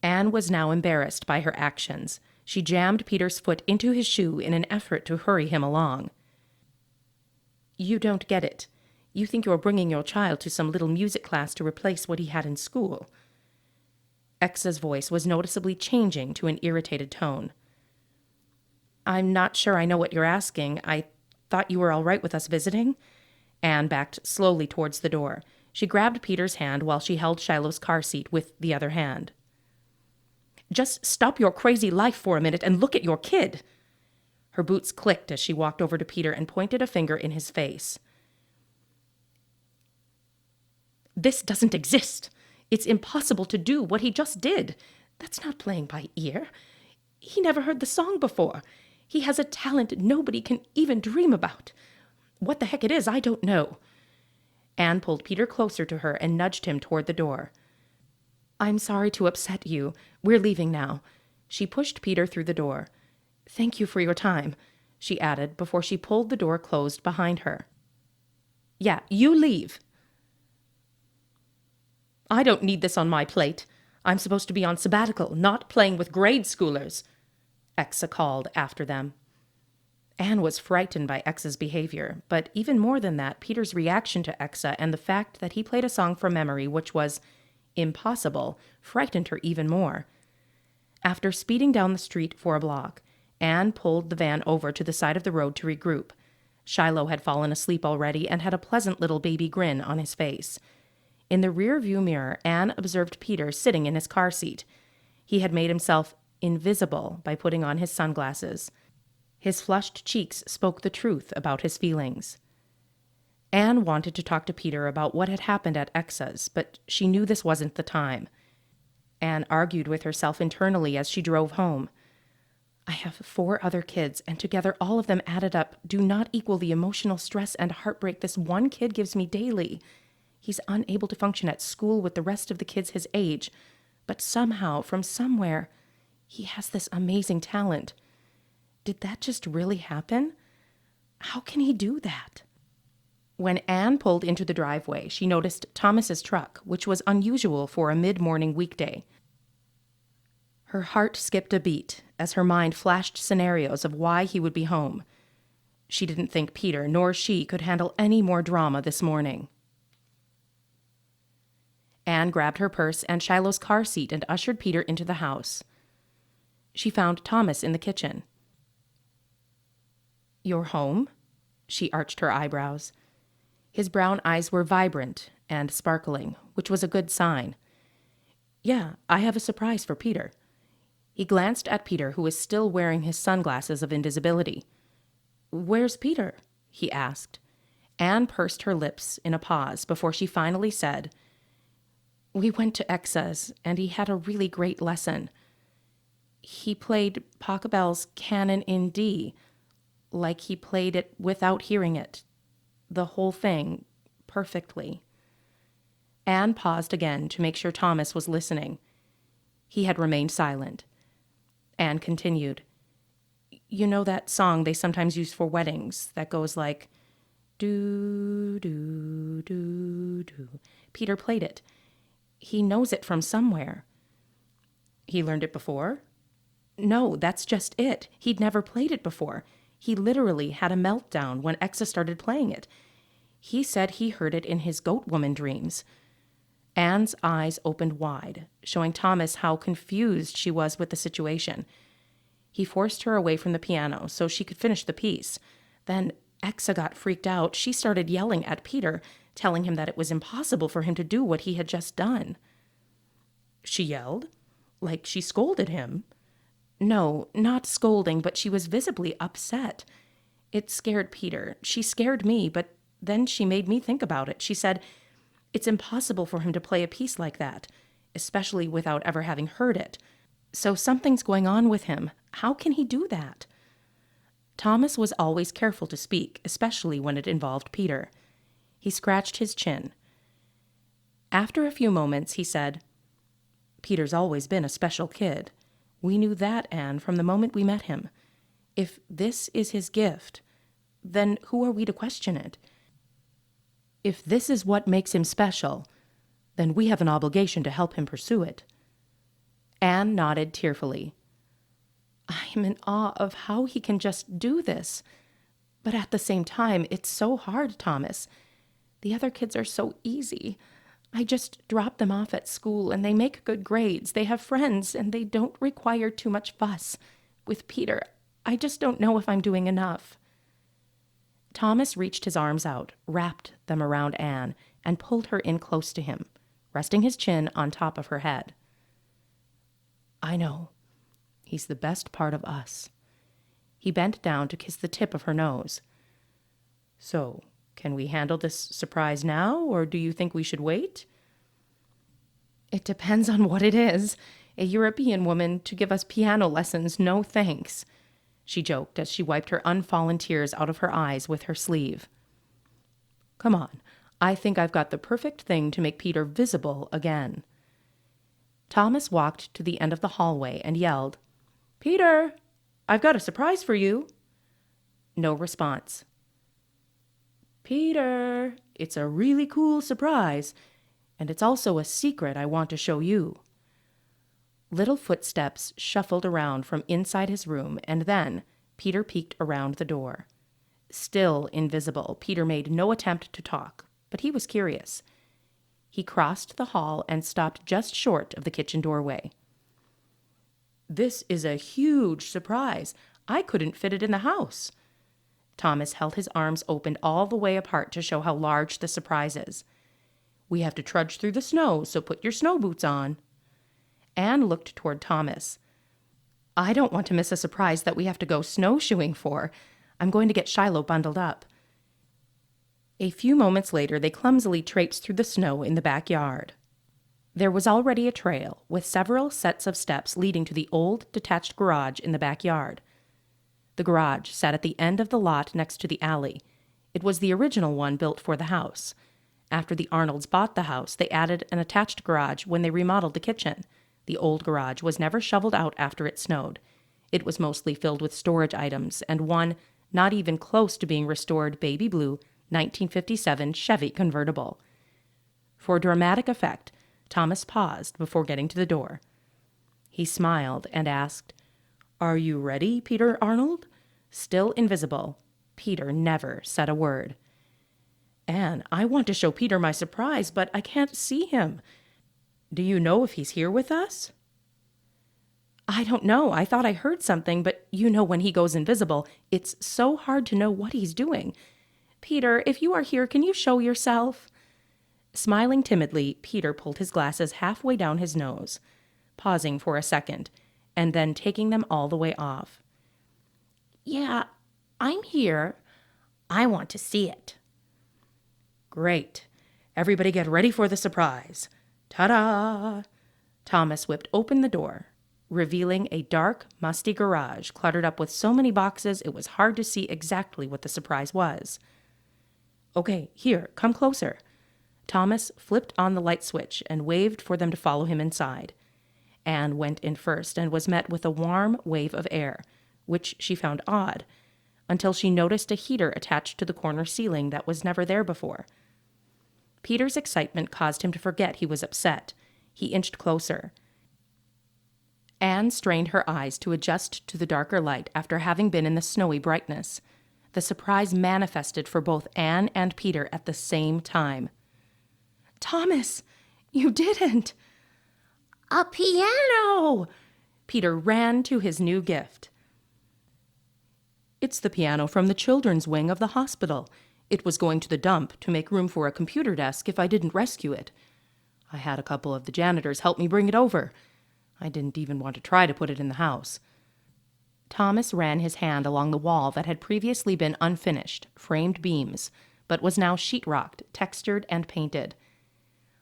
[SPEAKER 1] Anne was now embarrassed by her actions. She jammed Peter's foot into his shoe in an effort to hurry him along. You don't get it. You think you're bringing your child to some little music class to replace what he had in school. Exa's voice was noticeably changing to an irritated tone. I'm not sure I know what you're asking. I thought you were all right with us visiting? Anne backed slowly towards the door. She grabbed Peter's hand while she held Shiloh's car seat with the other hand. Just stop your crazy life for a minute and look at your kid. Her boots clicked as she walked over to Peter and pointed a finger in his face. This doesn't exist. It's impossible to do what he just did. That's not playing by ear. He never heard the song before. He has a talent nobody can even dream about. What the heck it is, I don't know. Anne pulled Peter closer to her and nudged him toward the door. I'm sorry to upset you. We're leaving now. She pushed Peter through the door. Thank you for your time, she added before she pulled the door closed behind her. Yeah, you leave. I don't need this on my plate. I'm supposed to be on sabbatical, not playing with grade schoolers, Exa called after them. Anne was frightened by Exa's behavior, but even more than that, Peter's reaction to Exa and the fact that he played a song from memory which was impossible frightened her even more. After speeding down the street for a block, Anne pulled the van over to the side of the road to regroup. Shiloh had fallen asleep already and had a pleasant little baby grin on his face. In the rear-view mirror, Anne observed Peter sitting in his car seat. He had made himself invisible by putting on his sunglasses. His flushed cheeks spoke the truth about his feelings. Anne wanted to talk to Peter about what had happened at Exa's, but she knew this wasn't the time. Anne argued with herself internally as she drove home. I have 4 other kids, and together all of them added up do not equal the emotional stress and heartbreak this one kid gives me daily. He's unable to function at school with the rest of the kids his age, but somehow, from somewhere, he has this amazing talent. Did that just really happen? How can he do that? When Anne pulled into the driveway, she noticed Thomas's truck, which was unusual for a mid-morning weekday. Her heart skipped a beat as her mind flashed scenarios of why he would be home. She didn't think Peter nor she could handle any more drama this morning. Anne grabbed her purse and Shiloh's car seat and ushered Peter into the house. She found Thomas in the kitchen. You're home? She arched her eyebrows. His brown eyes were vibrant and sparkling, which was a good sign. Yeah, I have a surprise for Peter. He glanced at Peter, who was still wearing his sunglasses of invisibility. Where's Peter? He asked. Anne pursed her lips in a pause before she finally said, We went to Exa's, and he had a really great lesson. He played Pachelbel's Canon in D, like he played it without hearing it. The whole thing, perfectly. Anne paused again to make sure Thomas was listening. He had remained silent. Anne continued, You know that song they sometimes use for weddings that goes like, Do, do, do, do. Peter played it. He knows it from somewhere. He learned it before? No, that's just it. He'd never played it before. He literally had a meltdown when Exa started playing it. He said he heard it in his goat woman dreams. Anne's eyes opened wide, showing Thomas how confused she was with the situation. He forced her away from the piano so she could finish the piece. Then Exa got freaked out. She started yelling at Peter, telling him that it was impossible for him to do what he had just done. She yelled? Like she scolded him? No, not scolding, but she was visibly upset. It scared Peter. She scared me, but then she made me think about it. She said, it's impossible for him to play a piece like that, especially without ever having heard it. So something's going on with him. How can he do that? Thomas was always careful to speak, especially when it involved Peter. He scratched his chin. After a few moments, he said, Peter's always been a special kid. We knew that, Anne, from the moment we met him. If this is his gift, then who are we to question it? If this is what makes him special, then we have an obligation to help him pursue it. Anne nodded tearfully. I am in awe of how he can just do this. But at the same time, it's so hard, Thomas. The other kids are so easy. I just drop them off at school and they make good grades. They have friends and they don't require too much fuss. With Peter, I just don't know if I'm doing enough. Thomas reached his arms out, wrapped them around Anne, and pulled her in close to him, resting his chin on top of her head. I know. He's the best part of us. He bent down to kiss the tip of her nose. So, can we handle this surprise now, or do you think we should wait? It depends on what it is. A European woman to give us piano lessons, no thanks, she joked as she wiped her unfallen tears out of her eyes with her sleeve. Come on, I think I've got the perfect thing to make Peter visible again. Thomas walked to the end of the hallway and yelled, Peter, I've got a surprise for you. No response. Peter, it's a really cool surprise, and it's also a secret I want to show you. Little footsteps shuffled around from inside his room, and then Peter peeked around the door. Still invisible, Peter made no attempt to talk, but he was curious. He crossed the hall and stopped just short of the kitchen doorway. This is a huge surprise. I couldn't fit it in the house. Thomas held his arms open all the way apart to show how large the surprise is. We have to trudge through the snow, so put your snow boots on. Anne looked toward Thomas. I don't want to miss a surprise that we have to go snowshoeing for. I'm going to get Shiloh bundled up. A few moments later, they clumsily traipsed through the snow in the backyard. There was already a trail, with several sets of steps leading to the old detached garage in the backyard. The garage sat at the end of the lot next to the alley. It was the original one built for the house. After the Arnolds bought the house, they added an attached garage when they remodeled the kitchen. The old garage was never shoveled out after it snowed. It was mostly filled with storage items and one, not even close to being restored, baby blue 1957 Chevy convertible. For dramatic effect, Thomas paused before getting to the door. He smiled and asked, Are you ready, Peter Arnold? Still invisible, Peter never said a word. Anne, I want to show Peter my surprise, but I can't see him. Do you know if he's here with us? I don't know. I thought I heard something, but you know when he goes invisible, it's so hard to know what he's doing. Peter, if you are here, can you show yourself? Smiling timidly, Peter pulled his glasses halfway down his nose, pausing for a second, and then taking them all the way off. Yeah, I'm here. I want to see it. Great. Everybody get ready for the surprise. Ta-da! Thomas whipped open the door, revealing a dark, musty garage cluttered up with so many boxes it was hard to see exactly what the surprise was. Okay, here, come closer. Thomas flipped on the light switch and waved for them to follow him inside. Anne went in first and was met with a warm wave of air, which she found odd. until she noticed a heater attached to the corner ceiling that was never there before. Peter's excitement caused him to forget he was upset. He inched closer. Anne strained her eyes to adjust to the darker light after having been in the snowy brightness. The surprise manifested for both Anne and Peter at the same time. "Thomas, you didn't!"
[SPEAKER 2] A piano!
[SPEAKER 1] Peter ran to his new gift. "It's the piano from the children's wing of the hospital. It was going to the dump to make room for a computer desk if I didn't rescue it. I had a couple of the janitors help me bring it over. I didn't even want to try to put it in the house." Thomas ran his hand along the wall that had previously been unfinished, framed beams, but was now sheetrocked, textured, and painted.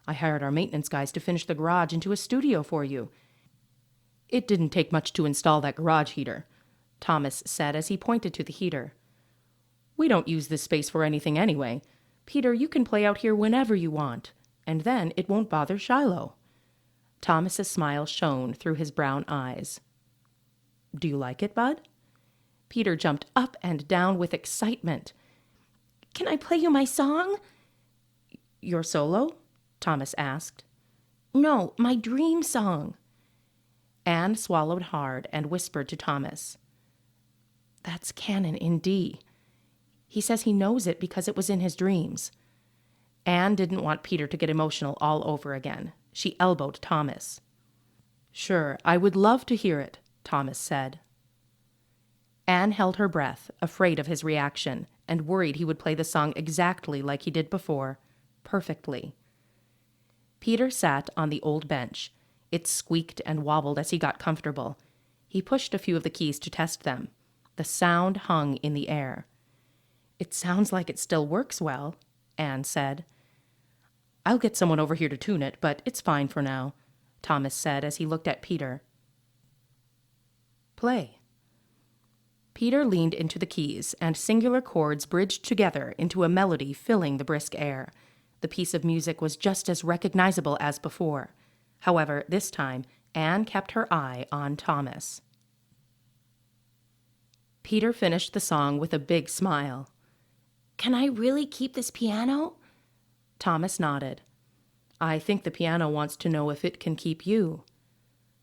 [SPEAKER 1] "I hired our maintenance guys to finish the garage into a studio for you. It didn't take much to install that garage heater," Thomas said as he pointed to the heater. "We don't use this space for anything anyway. Peter, you can play out here whenever you want, and then it won't bother Shiloh." Thomas's smile shone through his brown eyes. "Do you like it, Bud?" Peter jumped up and down with excitement.
[SPEAKER 2] "Can I play you my song?"
[SPEAKER 1] "Your solo?" Thomas asked.
[SPEAKER 2] "No, my dream song."
[SPEAKER 1] Anne swallowed hard and whispered to Thomas, "That's canon in D. He says he knows it because it was in his dreams." Anne didn't want Peter to get emotional all over again. She elbowed Thomas. "Sure, I would love to hear it," Thomas said. Anne held her breath, afraid of his reaction, and worried he would play the song exactly like he did before, perfectly. Peter sat on the old bench. It squeaked and wobbled as he got comfortable. He pushed a few of the keys to test them. The sound hung in the air. "It sounds like it still works well," Anne said. "I'll get someone over here to tune it, but it's fine for now," Thomas said as he looked at Peter. "Play." Peter leaned into the keys, and singular chords bridged together into a melody filling the brisk air. The piece of music was just as recognizable as before. However, this time, Anne kept her eye on Thomas. Peter finished the song with a big smile.
[SPEAKER 2] "Can I really keep this piano?"
[SPEAKER 1] Thomas nodded. "I think the piano wants to know if it can keep you."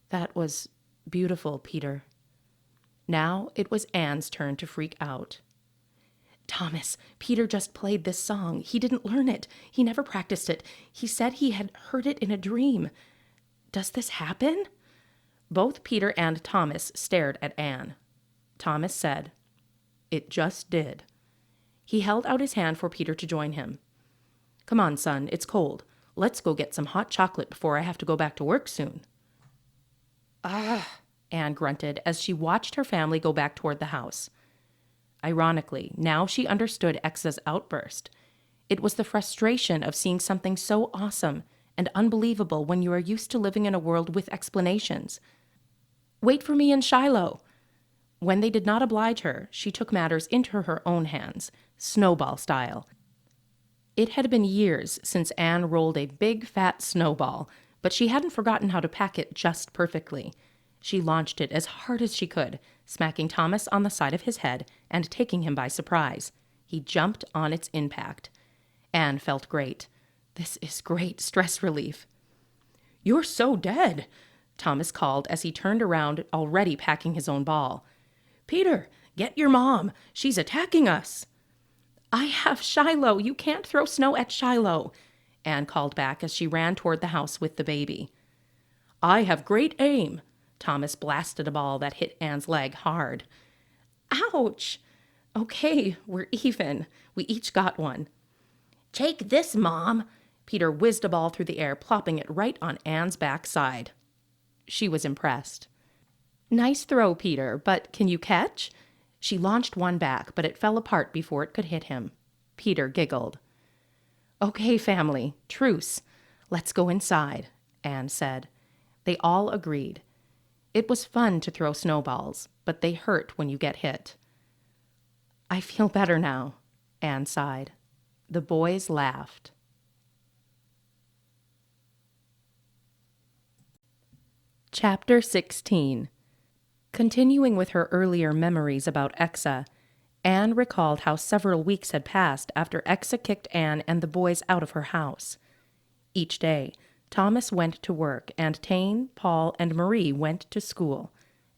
[SPEAKER 1] "That was beautiful, Peter." Now it was Anne's turn to freak out. "Thomas, Peter just played this song. He didn't learn it. He never practiced it. He said he had heard it in a dream. Does this happen?" Both Peter and Thomas stared at Anne. Thomas said, "It just did." He held out his hand for Peter to join him. "Come on, son, it's cold. Let's go get some hot chocolate before I have to go back to work soon." "Ah," Anne grunted as she watched her family go back toward the house. Ironically, now she understood Exa's outburst. It was the frustration of seeing something so awesome and unbelievable when you are used to living in a world with explanations. "Wait for me in Shiloh." When they did not oblige her, she took matters into her own hands, snowball style. It had been years since Anne rolled a big, fat snowball, but she hadn't forgotten how to pack it just perfectly. She launched it as hard as she could, smacking Thomas on the side of his head and taking him by surprise. He jumped on its impact. Anne felt great. This is great stress relief. "You're so dead," Thomas called as he turned around, already packing his own ball. "Peter, get your mom. She's attacking us." "I have Shiloh. You can't throw snow at Shiloh," Anne called back as she ran toward the house with the baby. "I have great aim." Thomas blasted a ball that hit Anne's leg hard. "Ouch!" "Okay, we're even. We each got one." "Take this, Mom." Peter whizzed a ball through the air, plopping it right on Anne's backside. She was impressed. "Nice throw, Peter, but can you catch?" She launched one back, but it fell apart before it could hit him. Peter giggled. "Okay, family, truce. Let's go inside," Anne said. They all agreed. It was fun to throw snowballs, but they hurt when you get hit. "I feel better now," Anne sighed. The boys laughed. Chapter 16. Continuing with her earlier memories about Exa, Anne recalled how several weeks had passed after Exa kicked Anne and the boys out of her house. Each day, Thomas went to work, and Tane, Paul, and Marie went to school.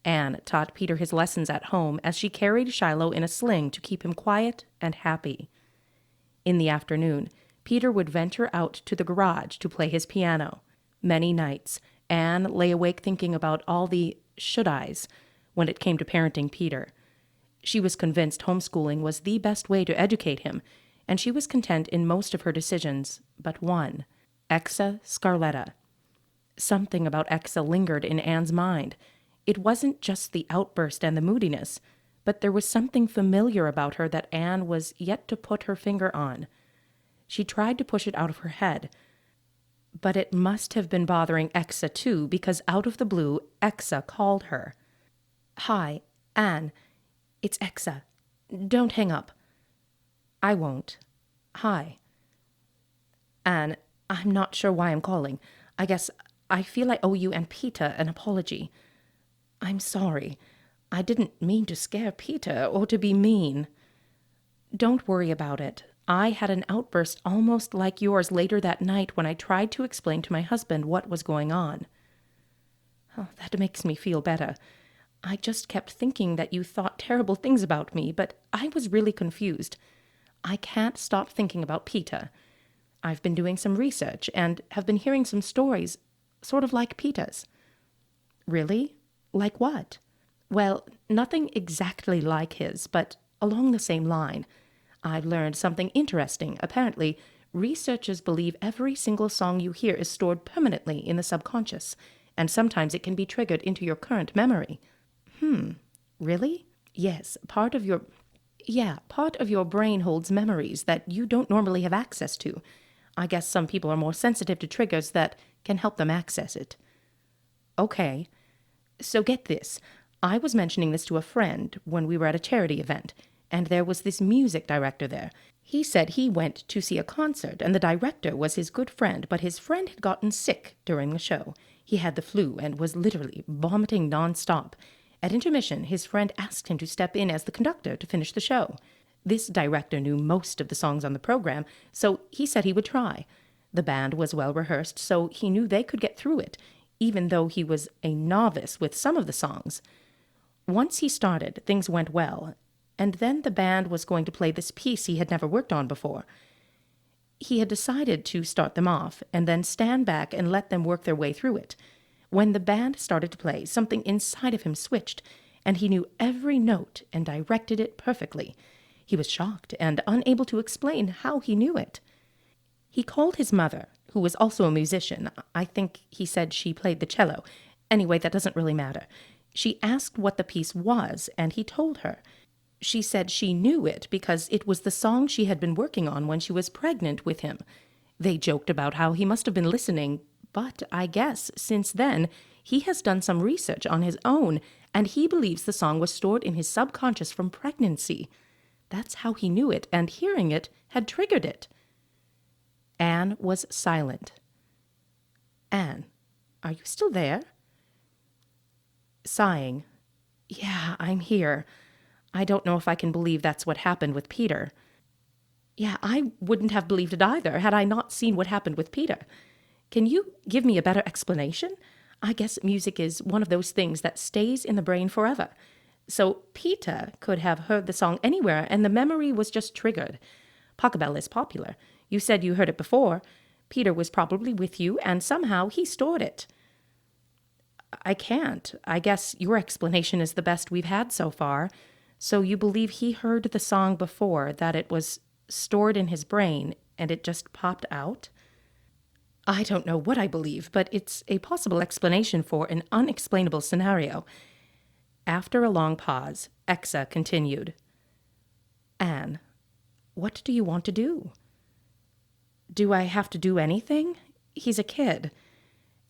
[SPEAKER 1] Anne taught Peter his lessons at home as she carried Shiloh in a sling to keep him quiet and happy. In the afternoon, Peter would venture out to the garage to play his piano. Many nights, Anne lay awake thinking about all the should-I's when it came to parenting Peter. She was convinced homeschooling was the best way to educate him, and she was content in most of her decisions, but one, Exa Scarletta. Something about Exa lingered in Anne's mind. It wasn't just the outburst and the moodiness, but there was something familiar about her that Anne was yet to put her finger on. She tried to push it out of her head, but it must have been bothering Exa too, because out of the blue, Exa called her. "Hi, Anne. It's Exa. Don't hang up." "I won't. Hi." "Anne, I'm not sure why I'm calling. I guess I feel I owe you and Peter an apology. I'm sorry. I didn't mean to scare Peter or to be mean." "Don't worry about it. I had an outburst almost like yours later that night when I tried to explain to my husband what was going on." "Oh, that makes me feel better. I just kept thinking that you thought terrible things about me, but I was really confused. I can't stop thinking about Peter. I've been doing some research and have been hearing some stories, sort of like Peter's." "Really? Like what?" "Well, nothing exactly like his, but along the same line. I've learned something interesting. Apparently, researchers believe every single song you hear is stored permanently in the subconscious, and sometimes it can be triggered into your current memory." Really?" "Yes, part of your brain holds memories that you don't normally have access to. I guess some people are more sensitive to triggers that can help them access it." "Okay. So get this. I was mentioning this to a friend when we were at a charity event, and there was this music director there. He said he went to see a concert, and the director was his good friend, but his friend had gotten sick during the show. He had the flu and was literally vomiting nonstop. At intermission, his friend asked him to step in as the conductor to finish the show. This director knew most of the songs on the program, so he said he would try. The band was well rehearsed, so he knew they could get through it, even though he was a novice with some of the songs. Once he started, things went well, and then the band was going to play this piece he had never worked on before. He had decided to start them off and then stand back and let them work their way through it. When the band started to play, something inside of him switched, and he knew every note and directed it perfectly. He was shocked and unable to explain how he knew it. He called his mother, who was also a musician. I think he said she played the cello. Anyway, that doesn't really matter. She asked what the piece was, and he told her. She said she knew it because it was the song she had been working on when she was pregnant with him. They joked about how he must have been listening, but I guess since then he has done some research on his own, and he believes the song was stored in his subconscious from pregnancy. That's how he knew it, and hearing it had triggered it. Anne was silent. "Anne, are you still there?" Sighing. "Yeah, I'm here. I don't know if I can believe that's what happened with Peter." "Yeah, I wouldn't have believed it either had I not seen what happened with Peter. Can you give me a better explanation? I guess music is one of those things that stays in the brain forever. So Peter could have heard the song anywhere, and the memory was just triggered. Pachelbel is popular. You said you heard it before. Peter was probably with you, and somehow he stored it." "I can't. I guess your explanation is the best we've had so far. So you believe he heard the song before, that it was stored in his brain, and it just popped out?" "I don't know what I believe, but it's a possible explanation for an unexplainable scenario." After a long pause, Exa continued. "Anne, what do you want to do?" "Do I have to do anything? He's a kid."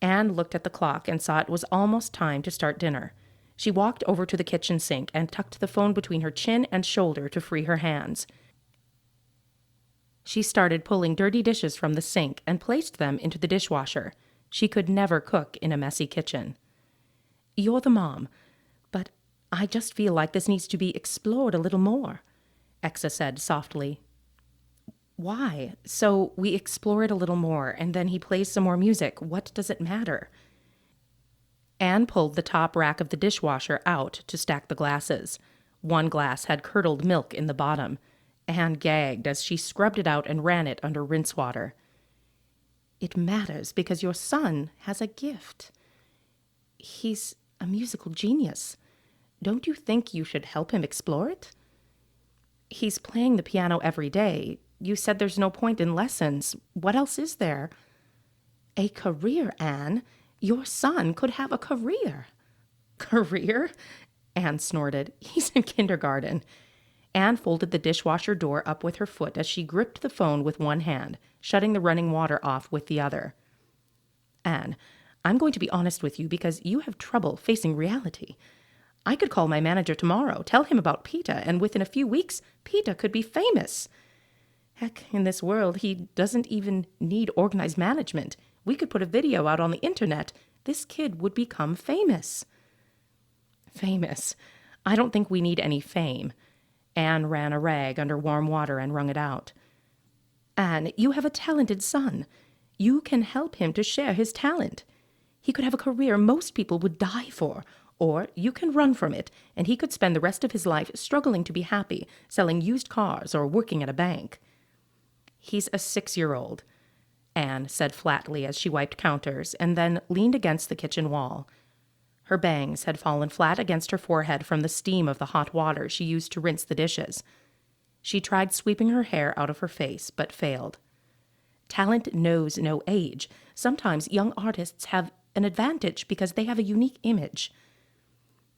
[SPEAKER 1] Anne looked at the clock and saw it was almost time to start dinner. She walked over to the kitchen sink and tucked the phone between her chin and shoulder to free her hands. She started pulling dirty dishes from the sink and placed them into the dishwasher. She could never cook in a messy kitchen. "You're the mom, but I just feel like this needs to be explored a little more." Exa said softly. Why? So we explore it a little more, and then he plays some more music. What does it matter? Anne pulled the top rack of the dishwasher out to stack the glasses. One glass had curdled milk in the bottom. Anne gagged as she scrubbed it out and ran it under rinse water. It matters because your son has a gift. He's a musical genius. Don't you think you should help him explore it? He's playing the piano every day. You said there's no point in lessons. What else is there? A career, Anne. Your son could have a career. Career? Anne snorted. He's in kindergarten. Anne folded the dishwasher door up with her foot as she gripped the phone with one hand, shutting the running water off with the other. Anne, I'm going to be honest with you because you have trouble facing reality. I could call my manager tomorrow, tell him about Peeta, and within a few weeks, Peeta could be famous. Heck, in this world, he doesn't even need organized management. We could put a video out on the internet. This kid would become famous. Famous? I don't think we need any fame. Anne ran a rag under warm water and wrung it out. Anne, you have a talented son. You can help him to share his talent. He could have a career most people would die for, or you can run from it, and he could spend the rest of his life struggling to be happy, selling used cars or working at a bank. He's a 6-year-old, Anne said flatly as she wiped counters and then leaned against the kitchen wall. Her bangs had fallen flat against her forehead from the steam of the hot water she used to rinse the dishes. She tried sweeping her hair out of her face, but failed. Talent knows no age. Sometimes young artists have an advantage because they have a unique image.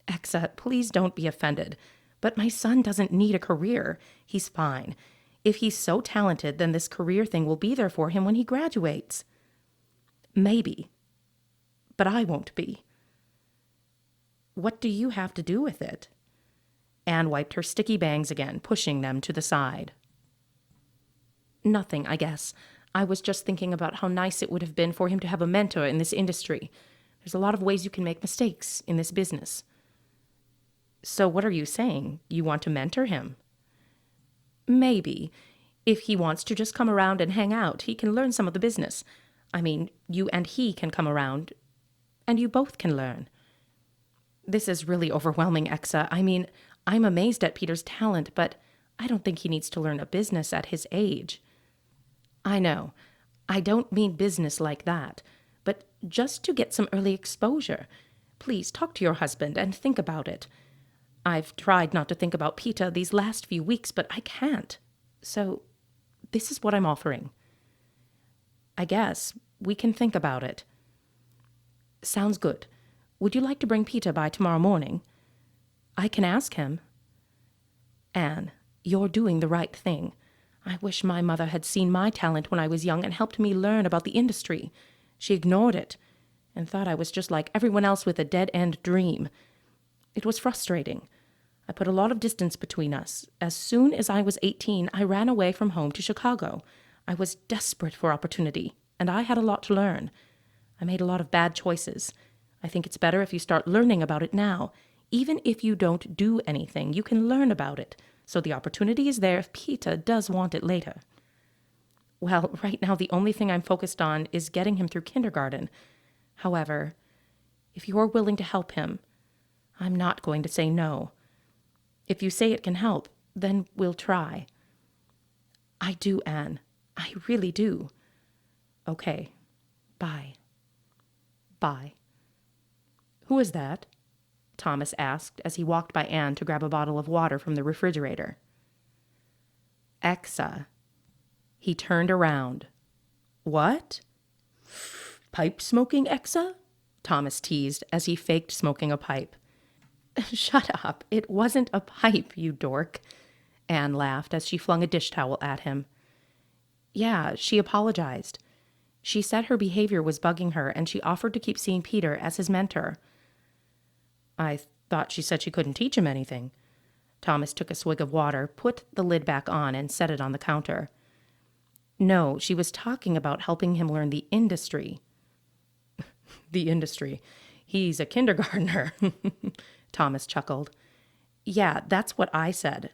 [SPEAKER 1] Exa, please don't be offended, but my son doesn't need a career. He's fine. If he's so talented, then this career thing will be there for him when he graduates. Maybe. But I won't be. What do you have to do with it? Anne wiped her sticky bangs again, pushing them to the side. Nothing, I guess. I was just thinking about how nice it would have been for him to have a mentor in this industry. There's a lot of ways you can make mistakes in this business. So what are you saying? You want to mentor him? Maybe. If he wants to just come around and hang out, he can learn some of the business. I mean, you and he can come around, and you both can learn. This is really overwhelming, Exa. I mean, I'm amazed at Peter's talent, but I don't think he needs to learn a business at his age. I know. I don't mean business like that, but just to get some early exposure. Please talk to your husband and think about it. I've tried not to think about Peeta these last few weeks, but I can't. So, this is what I'm offering. I guess we can think about it. Sounds good. Would you like to bring Peeta by tomorrow morning? I can ask him. Anne, you're doing the right thing. I wish my mother had seen my talent when I was young and helped me learn about the industry. She ignored it and thought I was just like everyone else with a dead-end dream. It was frustrating. I put a lot of distance between us. As soon as I was 18, I ran away from home to Chicago. I was desperate for opportunity, and I had a lot to learn. I made a lot of bad choices. I think it's better if you start learning about it now. Even if you don't do anything, you can learn about it, so the opportunity is there if Peeta does want it later. Well, right now the only thing I'm focused on is getting him through kindergarten. However, if you're willing to help him, I'm not going to say no. If you say it can help, then we'll try. I do, Anne. I really do. Okay. Bye. Bye. Who is that? Thomas asked as he walked by Anne to grab a bottle of water from the refrigerator. Exa. He turned around. What? Pipe smoking, Exa? Thomas teased as he faked smoking a pipe. Shut up. It wasn't a pipe, you dork. Anne laughed as she flung a dish towel at him. Yeah, she apologized. She said her behavior was bugging her, and she offered to keep seeing Peter as his mentor. I thought she said she couldn't teach him anything. Thomas took a swig of water, put the lid back on, and set it on the counter. No, she was talking about helping him learn the industry. The industry. He's a kindergartner. Thomas chuckled. Yeah, that's what I said.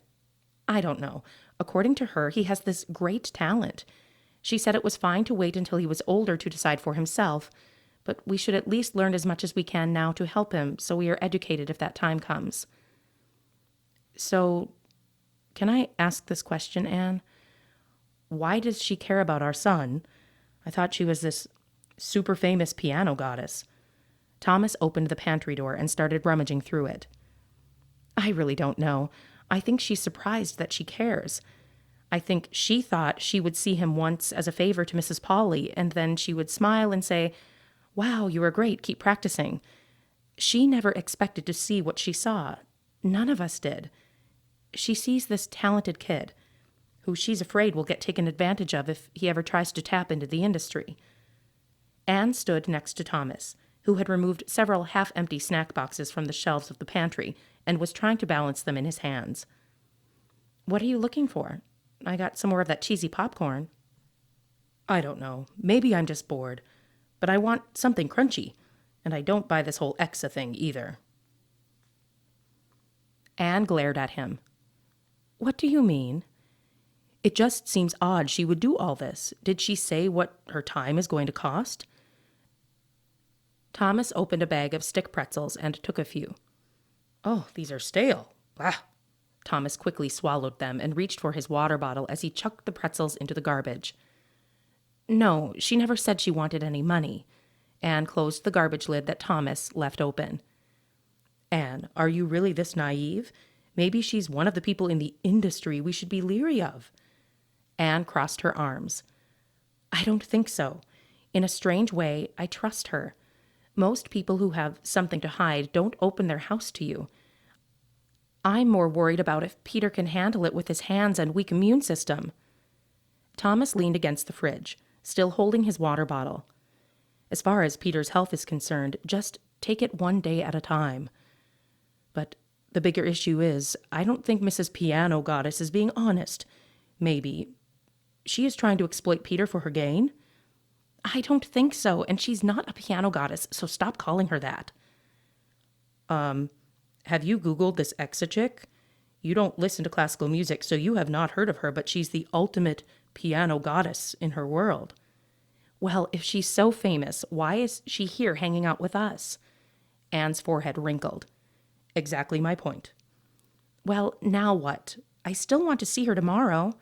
[SPEAKER 1] I don't know. According to her, he has this great talent. She said it was fine to wait until he was older to decide for himself, but we should at least learn as much as we can now to help him so we are educated if that time comes. So, can I ask this question, Anne? Why does she care about our son? I thought she was this super famous piano goddess. Thomas opened the pantry door and started rummaging through it. I really don't know. I think she's surprised that she cares. I think she thought she would see him once as a favor to Mrs. Polly, and then she would smile and say, "Wow, you are great, keep practicing." She never expected to see what she saw. None of us did. She sees this talented kid, who she's afraid will get taken advantage of if he ever tries to tap into the industry. Anne stood next to Thomas, who had removed several half-empty snack boxes from the shelves of the pantry and was trying to balance them in his hands. "What are you looking for? I got some more of that cheesy popcorn." "I don't know. Maybe I'm just bored. But I want something crunchy, and I don't buy this whole Exa thing either." Anne glared at him. "What do you mean? It just seems odd she would do all this. Did she say what her time is going to cost?" Thomas opened a bag of stick pretzels and took a few. "Oh, these are stale. Bah!" Thomas quickly swallowed them and reached for his water bottle as he chucked the pretzels into the garbage. "No, she never said she wanted any money." Anne closed the garbage lid that Thomas left open. "Anne, are you really this naive? Maybe she's one of the people in the industry we should be leery of." Anne crossed her arms. "I don't think so. In a strange way, I trust her. Most people who have something to hide don't open their house to you. I'm more worried about if Peter can handle it with his hands and weak immune system." Thomas leaned against the fridge, still holding his water bottle. "As far as Peter's health is concerned, just take it one day at a time. But the bigger issue is, I don't think Mrs. Piano Goddess is being honest. Maybe she is trying to exploit Peter for her gain." "I don't think so, and she's not a piano goddess, so stop calling her that." Have you Googled this Exa chick? You don't listen to classical music, so you have not heard of her, but she's the ultimate piano goddess in her world." "Well, if she's so famous, why is she here hanging out with us?" Anne's forehead wrinkled. "Exactly my point." "Well, now what? I still want to see her tomorrow."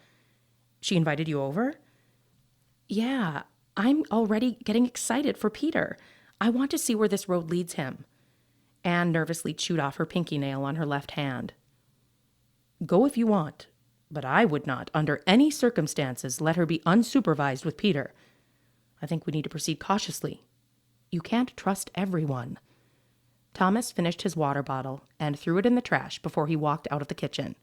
[SPEAKER 1] "She invited you over?" "Yeah, I'm already getting excited for Peter. I want to see where this road leads him." Anne nervously chewed off her pinky nail on her left hand. "Go if you want, but I would not, under any circumstances, let her be unsupervised with Peter. I think we need to proceed cautiously. You can't trust everyone." Thomas finished his water bottle and threw it in the trash before he walked out of the kitchen.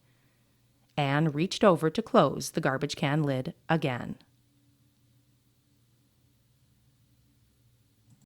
[SPEAKER 1] Anne reached over to close the garbage can lid again.